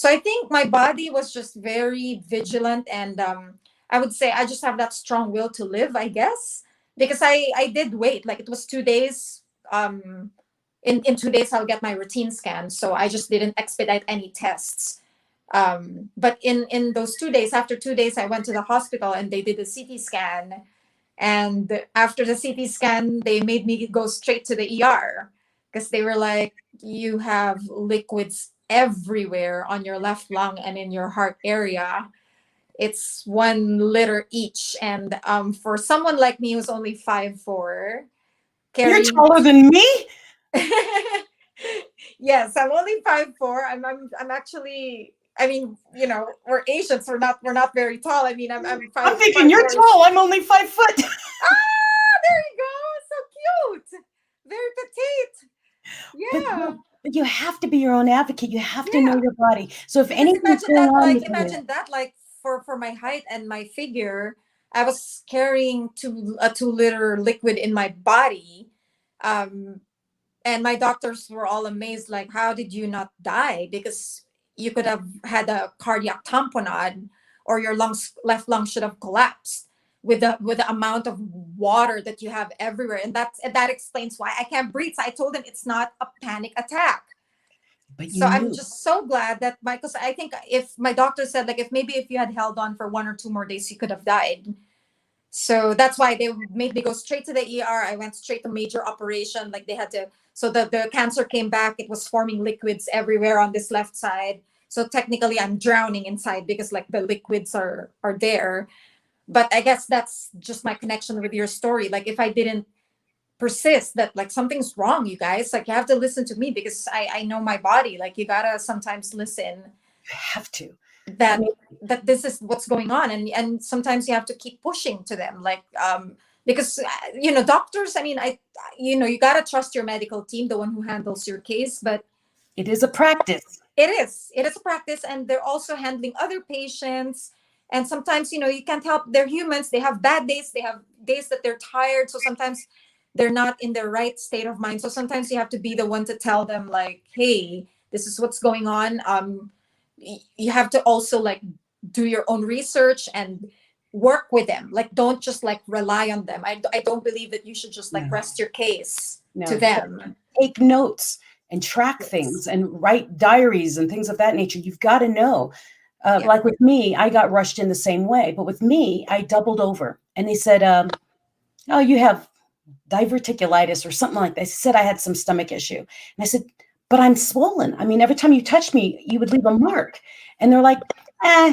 So I think my body was just very vigilant, and I would say I just have that strong will to live, I guess, because I did wait. Like, it was 2 days. In 2 days I'll get my routine scan, so I just didn't expedite any tests. But in those 2 days, after 2 days, I went to the hospital and they did a CT scan. And after the CT scan, they made me go straight to the ER because they were like, you have liquids everywhere on your left lung and in your heart area. It's 1 liter each. And for someone like me who's only 5'4", You're carrying taller than me? yes, I'm only 5'4". I'm actually, I mean, we're Asians. We're not very tall. I mean, I'm I'm five thinking five you're four. tall. I'm only 5 foot. Ah, there you go. So cute. Very petite. But Yeah. but you have to be your own advocate. You have to know Yeah. your body. So if Because anything's going on with you, imagine that, like, for my height and my figure, I was carrying a 2 liter liquid in my body. Um, and my doctors were all amazed, like, how did you not die? Because you could have had a cardiac tamponade, or your left lung should have collapsed with the amount of water that you have everywhere. And that explains why I can't breathe. So I told them it's not a panic attack. but you So I'm knew. just so glad that because I think if my doctor said, like, if you had held on for 1 or 2 more days, you could have died. So that's why they made me go straight to the ER. I went straight to major operation. Like, they had to, so the cancer came back. It was forming liquids everywhere on this left side. So technically I'm drowning inside because, like, the liquids are there. But I guess that's just my connection with your story. Like, if I didn't persist that, like, something's wrong, you guys, like, you have to listen to me because I know my body. Like, you gotta sometimes listen You have to. I that mean, this is what's going on, and sometimes you have to keep pushing to them, like, because doctors, I mean, you got to trust your medical team, the one who handles your case. But it is a practice. it is a practice, and they're also handling other patients. And sometimes, you can't help, they're humans, they have bad days, they have days that they're tired, so sometimes they're not in their right state of mind. So sometimes you have to be the one to tell them, like, hey, this is what's going on. You have to also, like, do your own research and work with them. Like, don't just, like, rely on them. I don't believe that you should just, like, No. rest your case No. to them. Take notes and track things and write diaries and things of that nature. You've got to know. Yeah. Like with me, I got rushed in the same way. But with me, I doubled over. And they said, oh, you have diverticulitis or something like that. They said I had some stomach issue. And I said, but I'm swollen. I mean, every time you touch me, you would leave a mark. And they're like,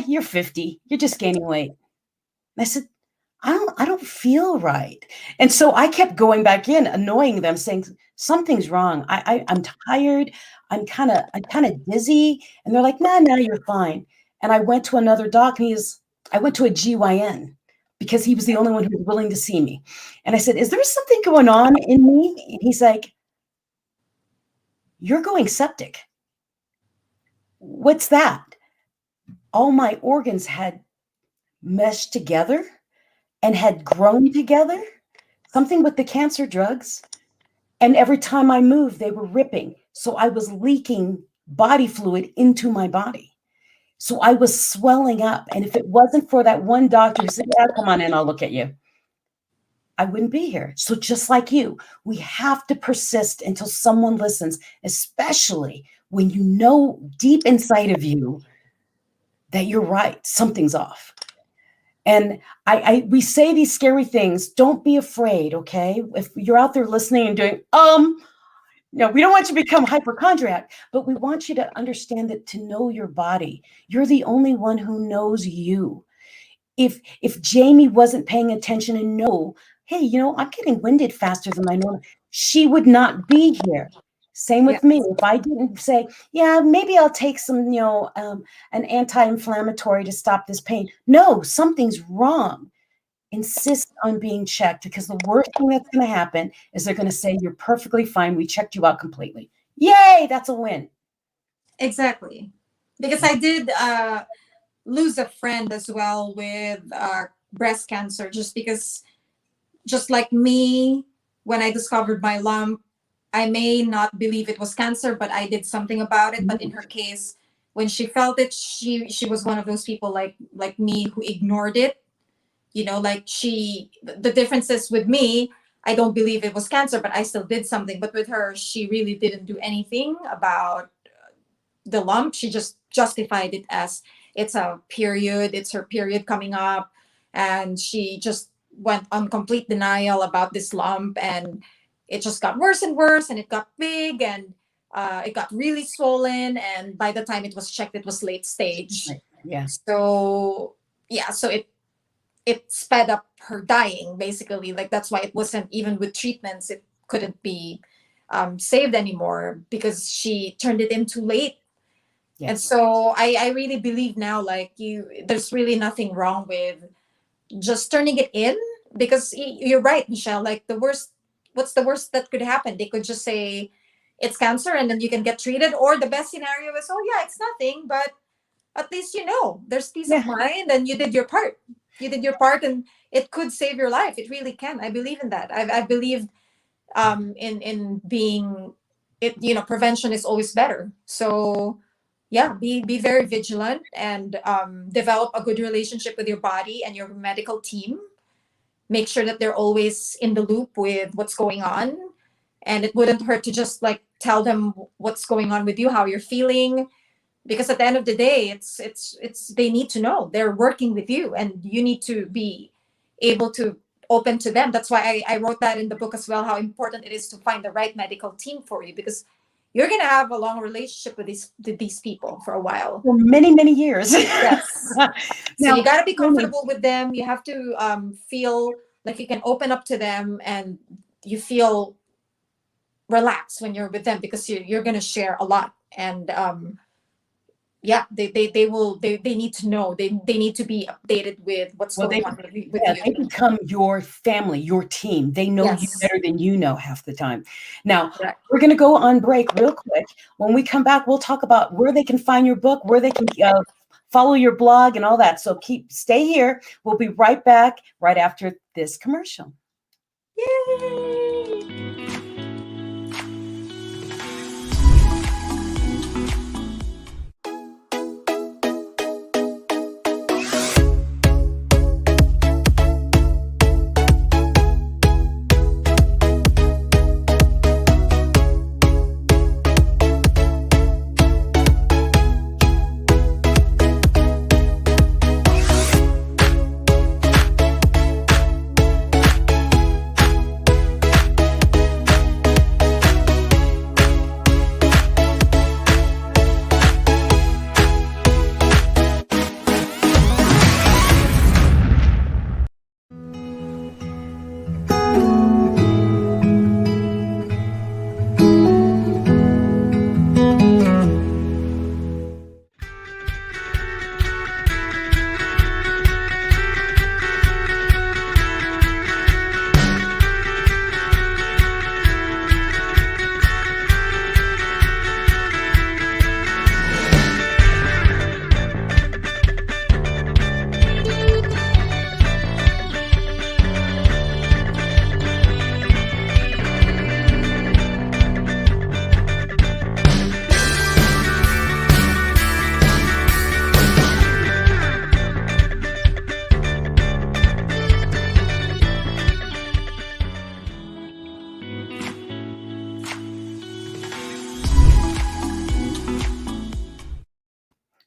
you're 50. You're just gaining weight. And I said, I don't feel right. And so I kept going back in, annoying them, saying something's wrong. I'm tired. I'm kind of dizzy. And they're like, nah, you're fine. And I went to another doc, and I went to a GYN because he was the only one who was willing to see me. And I said, is there something going on in me? And he's like, you're going septic. What's that? All my organs had meshed together and had grown together, something with the cancer drugs. And every time I moved, they were ripping. So I was leaking body fluid into my body. So I was swelling up. And if it wasn't for that one doctor who said, yeah, come on in, I'll look at you, I wouldn't be here. So just like you, we have to persist until someone listens, especially when you know deep inside of you that you're right, something's off. And we say these scary things. Don't be afraid, okay? If you're out there listening and doing, we don't want you to become hypochondriac, but we want you to understand that, to know your body. You're the only one who knows you. If Jaymee wasn't paying attention and know, hey, I'm getting winded faster than my normal, she would not be here. Same with me. If I didn't say, yeah, maybe I'll take some, an anti-inflammatory to stop this pain. No, something's wrong. Insist on being checked, because the worst thing that's going to happen is they're going to say, you're perfectly fine. We checked you out completely. Yay, that's a win. Exactly. Because I did lose a friend as well with breast cancer, just because, just like me, when I discovered my lump, I may not believe it was cancer, but I did something about it. But in her case, when she felt it, she was one of those people like me who ignored it. Like the difference is with me, I don't believe it was cancer, but I still did something. But with her, she really didn't do anything about the lump. She just justified it as it's a period, it's her period coming up. And she just went on complete denial about this lump. And it just got worse and worse. And it got big and it got really swollen. And by the time it was checked, it was late stage. Yeah. So, yeah, so it sped up her dying, basically. Like, that's why it wasn't, even with treatments, it couldn't be saved anymore because she turned it in too late. Yes. And so I really believe now, like, there's really nothing wrong with just turning it in, because you're right, Michelle. Like, what's the worst that could happen? They could just say it's cancer and then you can get treated. Or the best scenario is, oh yeah, it's nothing, but at least there's peace of mind and you did your part. You did your part, and it could save your life. It really can. I believe in that. I believe in being it. Prevention is always better. So yeah, be very vigilant and develop a good relationship with your body and your medical team. Make sure that they're always in the loop with what's going on, and it wouldn't hurt to just like tell them what's going on with you, how you're feeling, because at the end of the day, it's they need to know. They're working with you, and you need to be able to open to them. That's why I wrote that in the book as well, how important it is to find the right medical team for you, because you're going to have a long relationship with these people for a while. For many, many years. Yes. Now, So you got to be comfortable with them. You have to feel like you can open up to them, and you feel relaxed when you're with them, because you're going to share a lot. And yeah, they need to know. They need to be updated with what's going on with you. They become your family, your team. They know you better than you know half the time. Now, we're going to go on break real quick. When we come back, we'll talk about where they can find your book, where they can follow your blog and all that. So stay here. We'll be right back right after this commercial. Yay!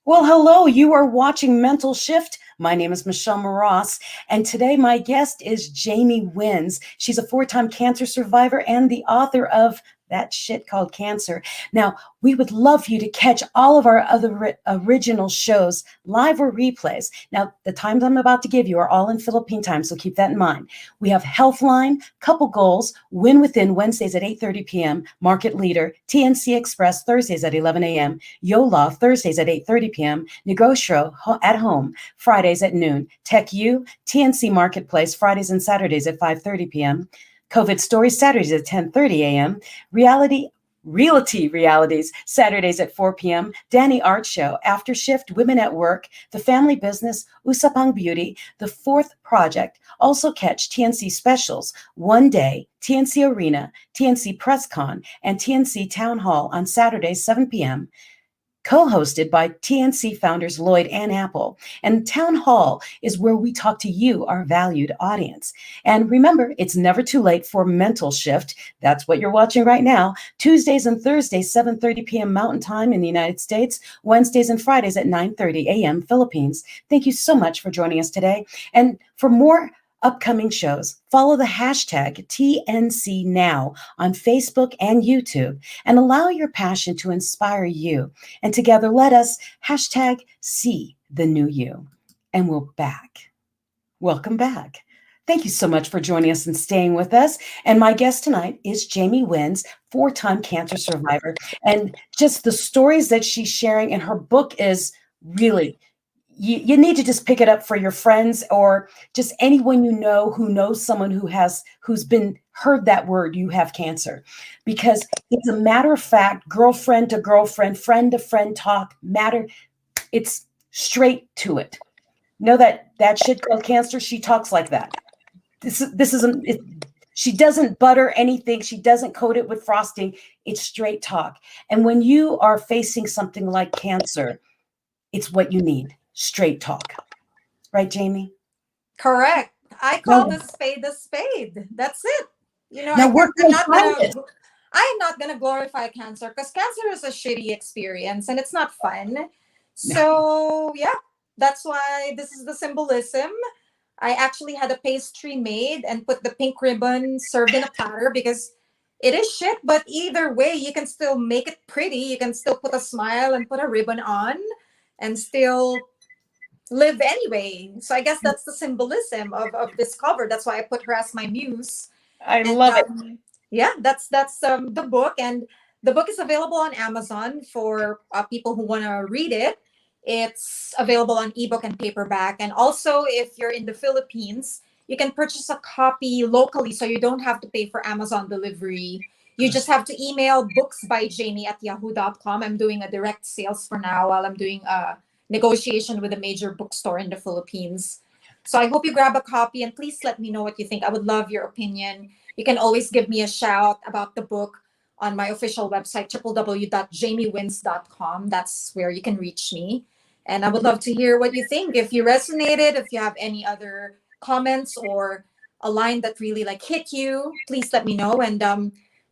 Well, hello, you are watching Mental Shift. My name is Michelle Mras, and today my guest is Jaymee Wins. She's a 4-time cancer survivor and the author of That Shit Called Cancer. Now, we would love for you to catch all of our other original shows, live or replays. Now, the times I'm about to give you are all in Philippine time, so keep that in mind. We have Healthline, Couple Goals, Win Within, Wednesdays at 8:30 p.m., Market Leader, TNC Express, Thursdays at 11 a.m., YOLA, Thursdays at 8:30 p.m., Negosyo, at Home, Fridays at noon, Tech U, TNC Marketplace, Fridays and Saturdays at 5:30 p.m., COVID Stories, Saturdays at 10:30 a.m., Realty Realities, Saturdays at 4 p.m., Danny Art Show, After Shift, Women at Work, The Family Business, Usapang Beauty, The Fourth Project. Also catch TNC Specials, One Day, TNC Arena, TNC PressCon, and TNC Town Hall on Saturdays, 7 p.m., co-hosted by TNC founders Lloyd and Apple. And Town Hall is where we talk to you, our valued audience. And remember, it's never too late for Mental Shift. That's what you're watching right now. Tuesdays and Thursdays, 7:30 p.m. Mountain Time in the United States. Wednesdays and Fridays at 9:30 a.m. Philippines. Thank you so much for joining us today. And for more upcoming shows, follow the hashtag TNC Now on Facebook and YouTube and allow your passion to inspire you. And together, let us hashtag see the new you. And we're back. Welcome back. Thank you so much for joining us and staying with us. And my guest tonight is Jaymee Wins, 4-time cancer survivor. And just the stories that she's sharing in her book is really, you need to just pick it up for your friends or just anyone you know who knows someone who's been heard that word, you have cancer, because it's a matter of fact, girlfriend to girlfriend, friend to friend talk matter. It's straight to it. Know that shit called cancer. She talks like that. This isn't. She doesn't butter anything. She doesn't coat it with frosting. It's straight talk. And when you are facing something like cancer, it's what you need. Straight talk. Right, Jaymee? Correct. I call the spade a spade. That's it. Now I'm not gonna glorify cancer because cancer is a shitty experience and it's not fun. So yeah, that's why this is the symbolism. I actually had a pastry made and put the pink ribbon served in a platter because it is shit, but either way, you can still make it pretty. You can still put a smile and put a ribbon on and still live anyway. So I guess that's the symbolism of this cover. That's why I put her as my muse. I love it. Yeah, that's the book, and the book is available on Amazon for people who want to read it. It's available on ebook and paperback, and also if you're in the Philippines, you can purchase a copy locally, so you don't have to pay for Amazon delivery. You just have to email booksbyjaymee@yahoo.com. I'm doing a direct sales for now while I'm doing a negotiation with a major bookstore in the Philippines. So I hope you grab a copy and please let me know what you think. I would love your opinion. You can always give me a shout about the book on my official website, www.jaymewins.com. That's where you can reach me. And I would love to hear what you think. If you resonated, if you have any other comments or a line that really hit you, please let me know. And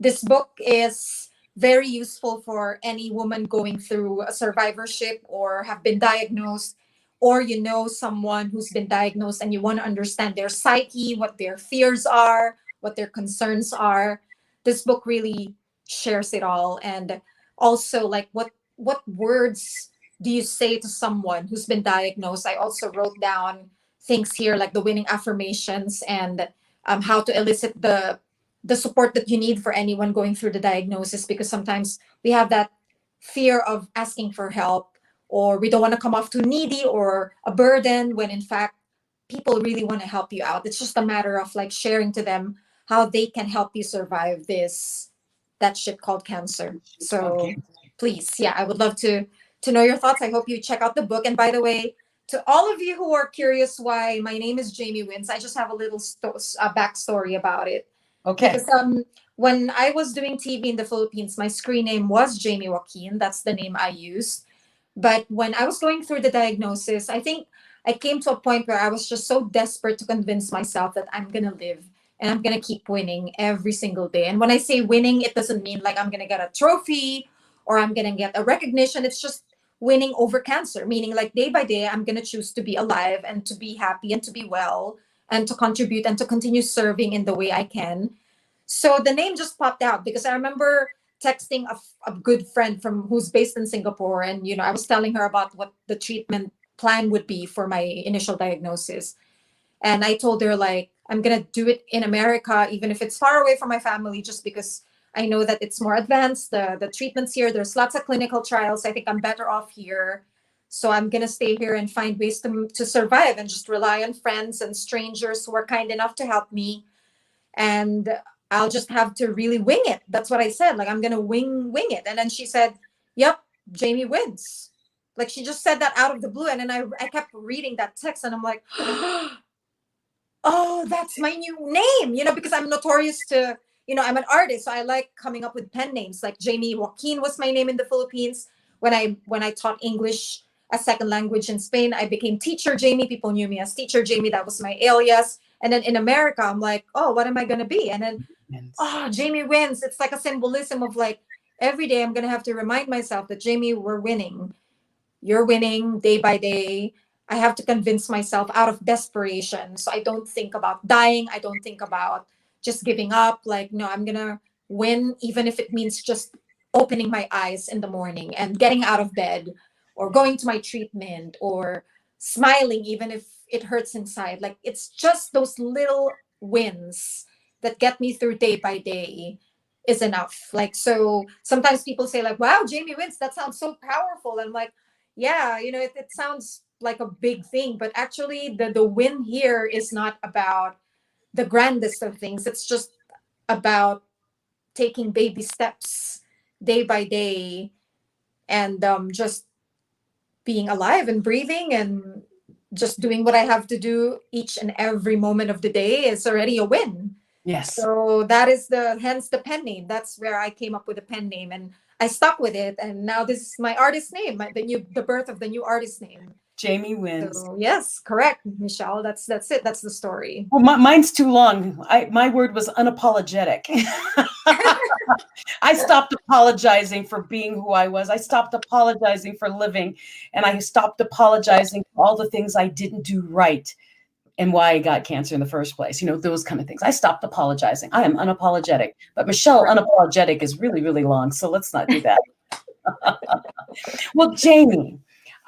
this book is very useful for any woman going through a survivorship or have been diagnosed, or someone who's been diagnosed and you want to understand their psyche, what their fears are, what their concerns are. This book really shares it all. And also what words do you say to someone who's been diagnosed? I also wrote down things here like the winning affirmations and how to elicit the support that you need for anyone going through the diagnosis, because sometimes we have that fear of asking for help, or we don't want to come off too needy or a burden, when in fact people really want to help you out. It's just a matter of sharing to them how they can help you survive that shit called cancer. So please, yeah, I would love to know your thoughts. I hope you check out the book. And by the way, to all of you who are curious why my name is Jaymee Wins, I just have a little backstory about it. Okay. Because when I was doing TV in the Philippines, my screen name was Jaymee Joaquin. That's the name I used. But when I was going through the diagnosis, I think I came to a point where I was just so desperate to convince myself that I'm going to live and I'm going to keep winning every single day. And when I say winning, it doesn't mean I'm going to get a trophy or I'm going to get a recognition. It's just winning over cancer, meaning day by day, I'm going to choose to be alive and to be happy and to be well and to contribute and to continue serving in the way I can. So the name just popped out because I remember texting a good friend who's based in Singapore. And, I was telling her about what the treatment plan would be for my initial diagnosis. And I told her I'm going to do it in America, even if it's far away from my family, just because I know that it's more advanced. The treatments here, there's lots of clinical trials. I think I'm better off here. So I'm going to stay here and find ways to survive and just rely on friends and strangers who are kind enough to help me. And I'll just have to really wing it. That's what I said. I'm going to wing it. And then she said, yep, Jaymee Wins. She just said that out of the blue. And then I kept reading that text and I'm like, oh, that's my new name, because I'm notorious I'm an artist. So I like coming up with pen names. Jaymee Joaquin was my name in the Philippines. when I taught English as second language in Spain, I became teacher Jaymee. People knew me as teacher Jaymee. That was my alias. And then in America, I'm like, oh, what am I gonna be? And then, oh, Jaymee wins. It's like a symbolism of like every day I'm gonna have to remind myself that, Jaymee, we're winning. You're winning day by day. I have to convince myself out of desperation. So I don't think about dying. I don't think about just giving up. Like, no, I'm going to win, even if it means just opening my eyes in the morning and getting out of bed, or going to my treatment, or smiling, even if it hurts inside. Like, it's just those little wins that get me through day by day is enough. Like, so sometimes people say like, wow, Jaymee wins. That sounds so powerful. And I'm like, yeah, it sounds like a big thing, but actually the win here is not about the grandest of things. It's just about taking baby steps day by day, and just being alive and breathing, and just doing what I have to do each and every moment of the day is already a win. Yes. So that is hence the pen name. That's where I came up with the pen name, and I stuck with it. And now this is my artist name, the birth of the new artist name. Jaymee wins. So yes, correct, Michelle. That's it. That's the story. Well, mine's too long. My word was unapologetic. I stopped apologizing for being who I was. I stopped apologizing for living, and I stopped apologizing for all the things I didn't do right and why I got cancer in the first place. Those kind of things. I stopped apologizing. I am unapologetic. But Michelle, unapologetic is really, really long, so let's not do that. Well, Jaymee,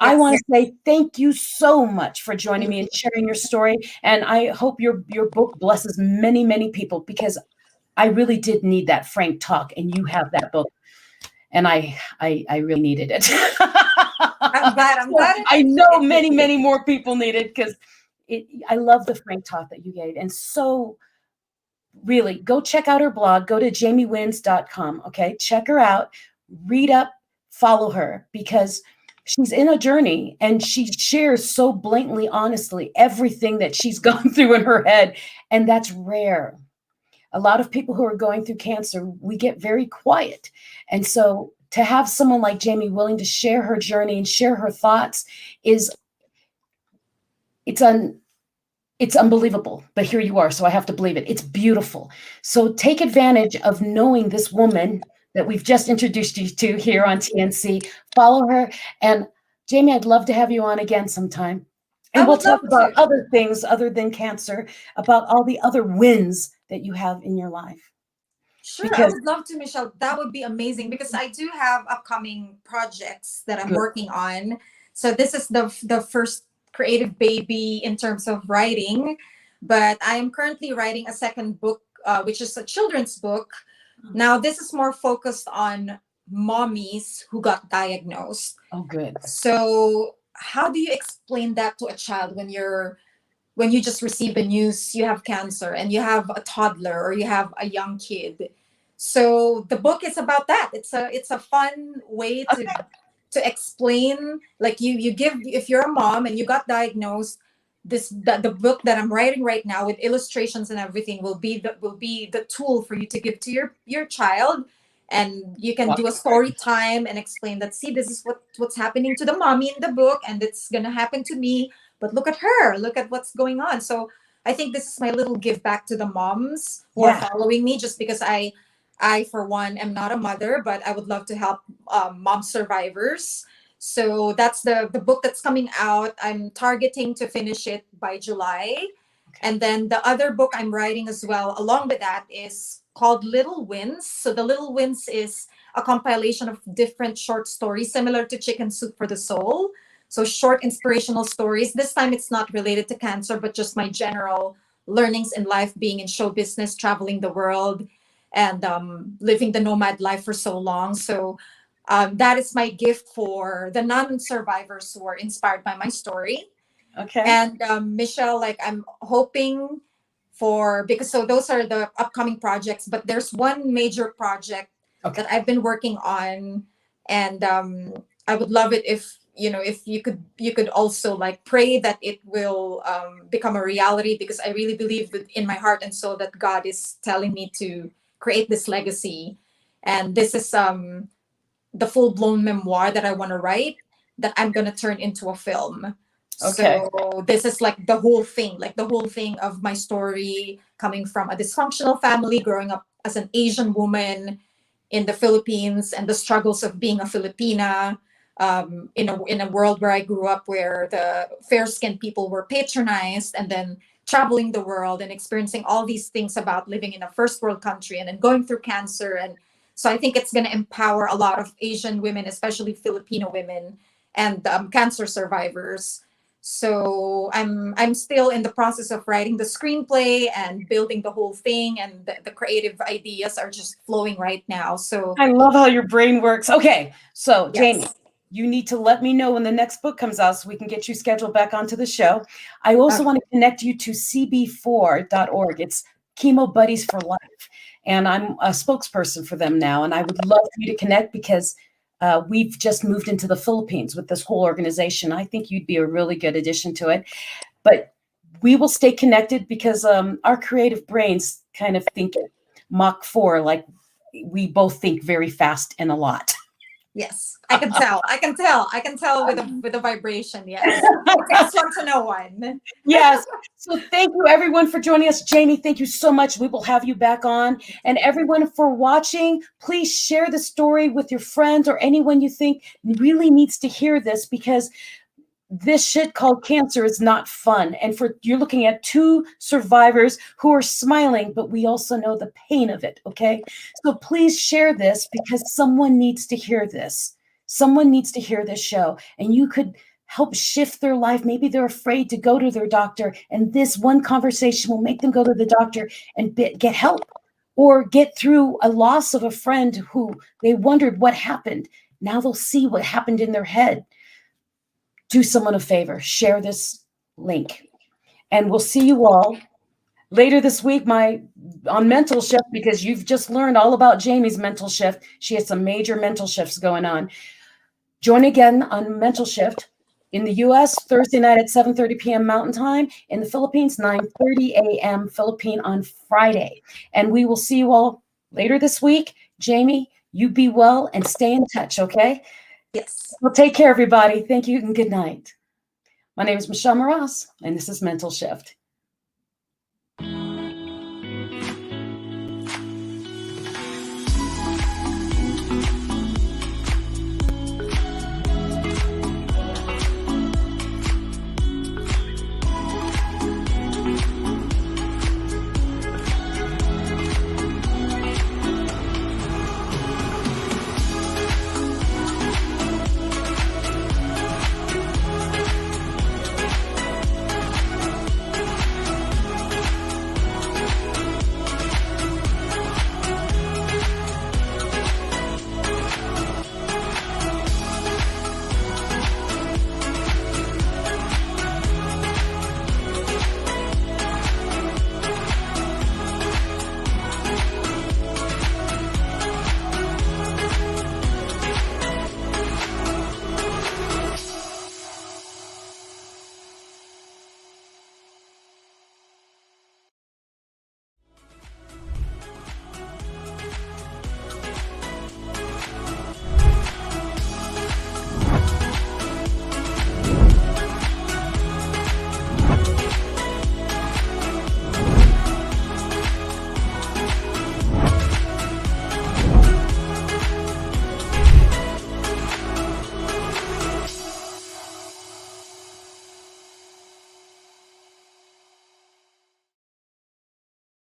I want to say thank you so much for joining me and sharing your story. And I hope your book blesses many, many people, because I really did need that frank talk, and you have that book. And I really needed it. I'm glad. I know many, many more people need it, because I love the frank talk that you gave. And so really, go check out her blog. Go to JaymeeWins.com. Okay, check her out. Read up, follow her, because she's in a journey, and she shares so blatantly, honestly, everything that she's gone through in her head. And that's rare. A lot of people who are going through cancer, we get very quiet. And so to have someone like Jaymee willing to share her journey and share her thoughts it's unbelievable. But here you are, so I have to believe it. It's beautiful. So take advantage of knowing this woman that we've just introduced you to here on TNC. Follow her. And Jaymee, I'd love to have you on again sometime. And we'll talk about other things other than cancer, about all the other wins that you have in your life. Sure, I would love to, Michelle. That would be amazing, because I do have upcoming projects that I'm working on. So this is the first creative baby in terms of writing, but I am currently writing a second book, which is a children's book. Now, this is more focused on mommies who got diagnosed. Oh, good. So how do you explain that to a child when you just receive the news you have cancer, and you have a toddler or you have a young kid? So the book is about that. It's a fun way to explain, like you give, if you're a mom and you got diagnosed, the book that I'm writing right now with illustrations and everything will be the tool for you to give to your child. And you can do a story time and explain that, see, this is what's happening to the mommy in the book, and it's gonna happen to me, but look at her, look at what's going on. So I think this is my little give back to the moms who are following me, just because I for one am not a mother, but I would love to help mom survivors. So that's the book that's coming out. I'm targeting to finish it by July. And then the other book I'm writing as well along with that is called Little Wins. So the Little Wins is a compilation of different short stories, similar to Chicken Soup for the Soul. So short inspirational stories. This time it's not related to cancer, but just my general learnings in life, being in show business, traveling the world, and living the nomad life for so long. So that is my gift for the non-survivors who are inspired by my story. Okay. And Michelle, like, I'm hoping because those are the upcoming projects, but there's one major project that I've been working on, and I would love it if you could also like pray that it will become a reality, because I really believe that in my heart and soul that God is telling me to create this legacy. And this is the full-blown memoir that I want to write that I'm going to turn into a film. Okay. So this is like the whole thing of my story, coming from a dysfunctional family, growing up as an Asian woman in the Philippines, and the struggles of being a Filipina, in a world where I grew up, where the fair-skinned people were patronized, and then traveling the world and experiencing all these things about living in a first world country, and then going through cancer. And so I think it's going to empower a lot of Asian women, especially Filipino women, and cancer survivors. So I'm still in the process of writing the screenplay and building the whole thing, and the creative ideas are just flowing right now. So I love how your brain works. Okay, so Jaymee, yes. you need to let me know when the next book comes out so we can get you scheduled back onto the show. I also want to connect you to cb4.org. It's Chemo Buddies for Life, and I'm a spokesperson for them now. And I would love for you to connect, because we've just moved into the Philippines with this whole organization. I think you'd be a really good addition to it. But we will stay connected, because our creative brains kind of think Mach 4, like we both think very fast and a lot. Yes, I can tell. I can tell with the vibration. Yes, it takes one to know one. Yes. So thank you everyone for joining us. Jaymee, thank you so much. We will have you back on. And everyone for watching, please share the story with your friends or anyone you think really needs to hear this, because this shit called cancer is not fun. And you're looking at two survivors who are smiling, but we also know the pain of it. Okay. So please share this, because someone needs to hear this. Someone needs to hear this show, and you could help shift their life. Maybe they're afraid to go to their doctor, and this one conversation will make them go to the doctor and get help, or get through a loss of a friend who they wondered what happened. Now they'll see what happened in their head. Do someone a favor, share this link, and we'll see you all later this week on Mental Shift, because you've just learned all about Jaymee's mental shift. She has some major mental shifts going on. Join again on Mental Shift in the US Thursday night at 7:30 p.m. Mountain Time, in the Philippines 9:30 a.m. Philippine on Friday. And we will see you all later this week. Jaymee, you be well and stay in touch, okay? Yes. Well, take care, everybody. Thank you and good night. My name is Michelle Mras, and this is Mental Shift.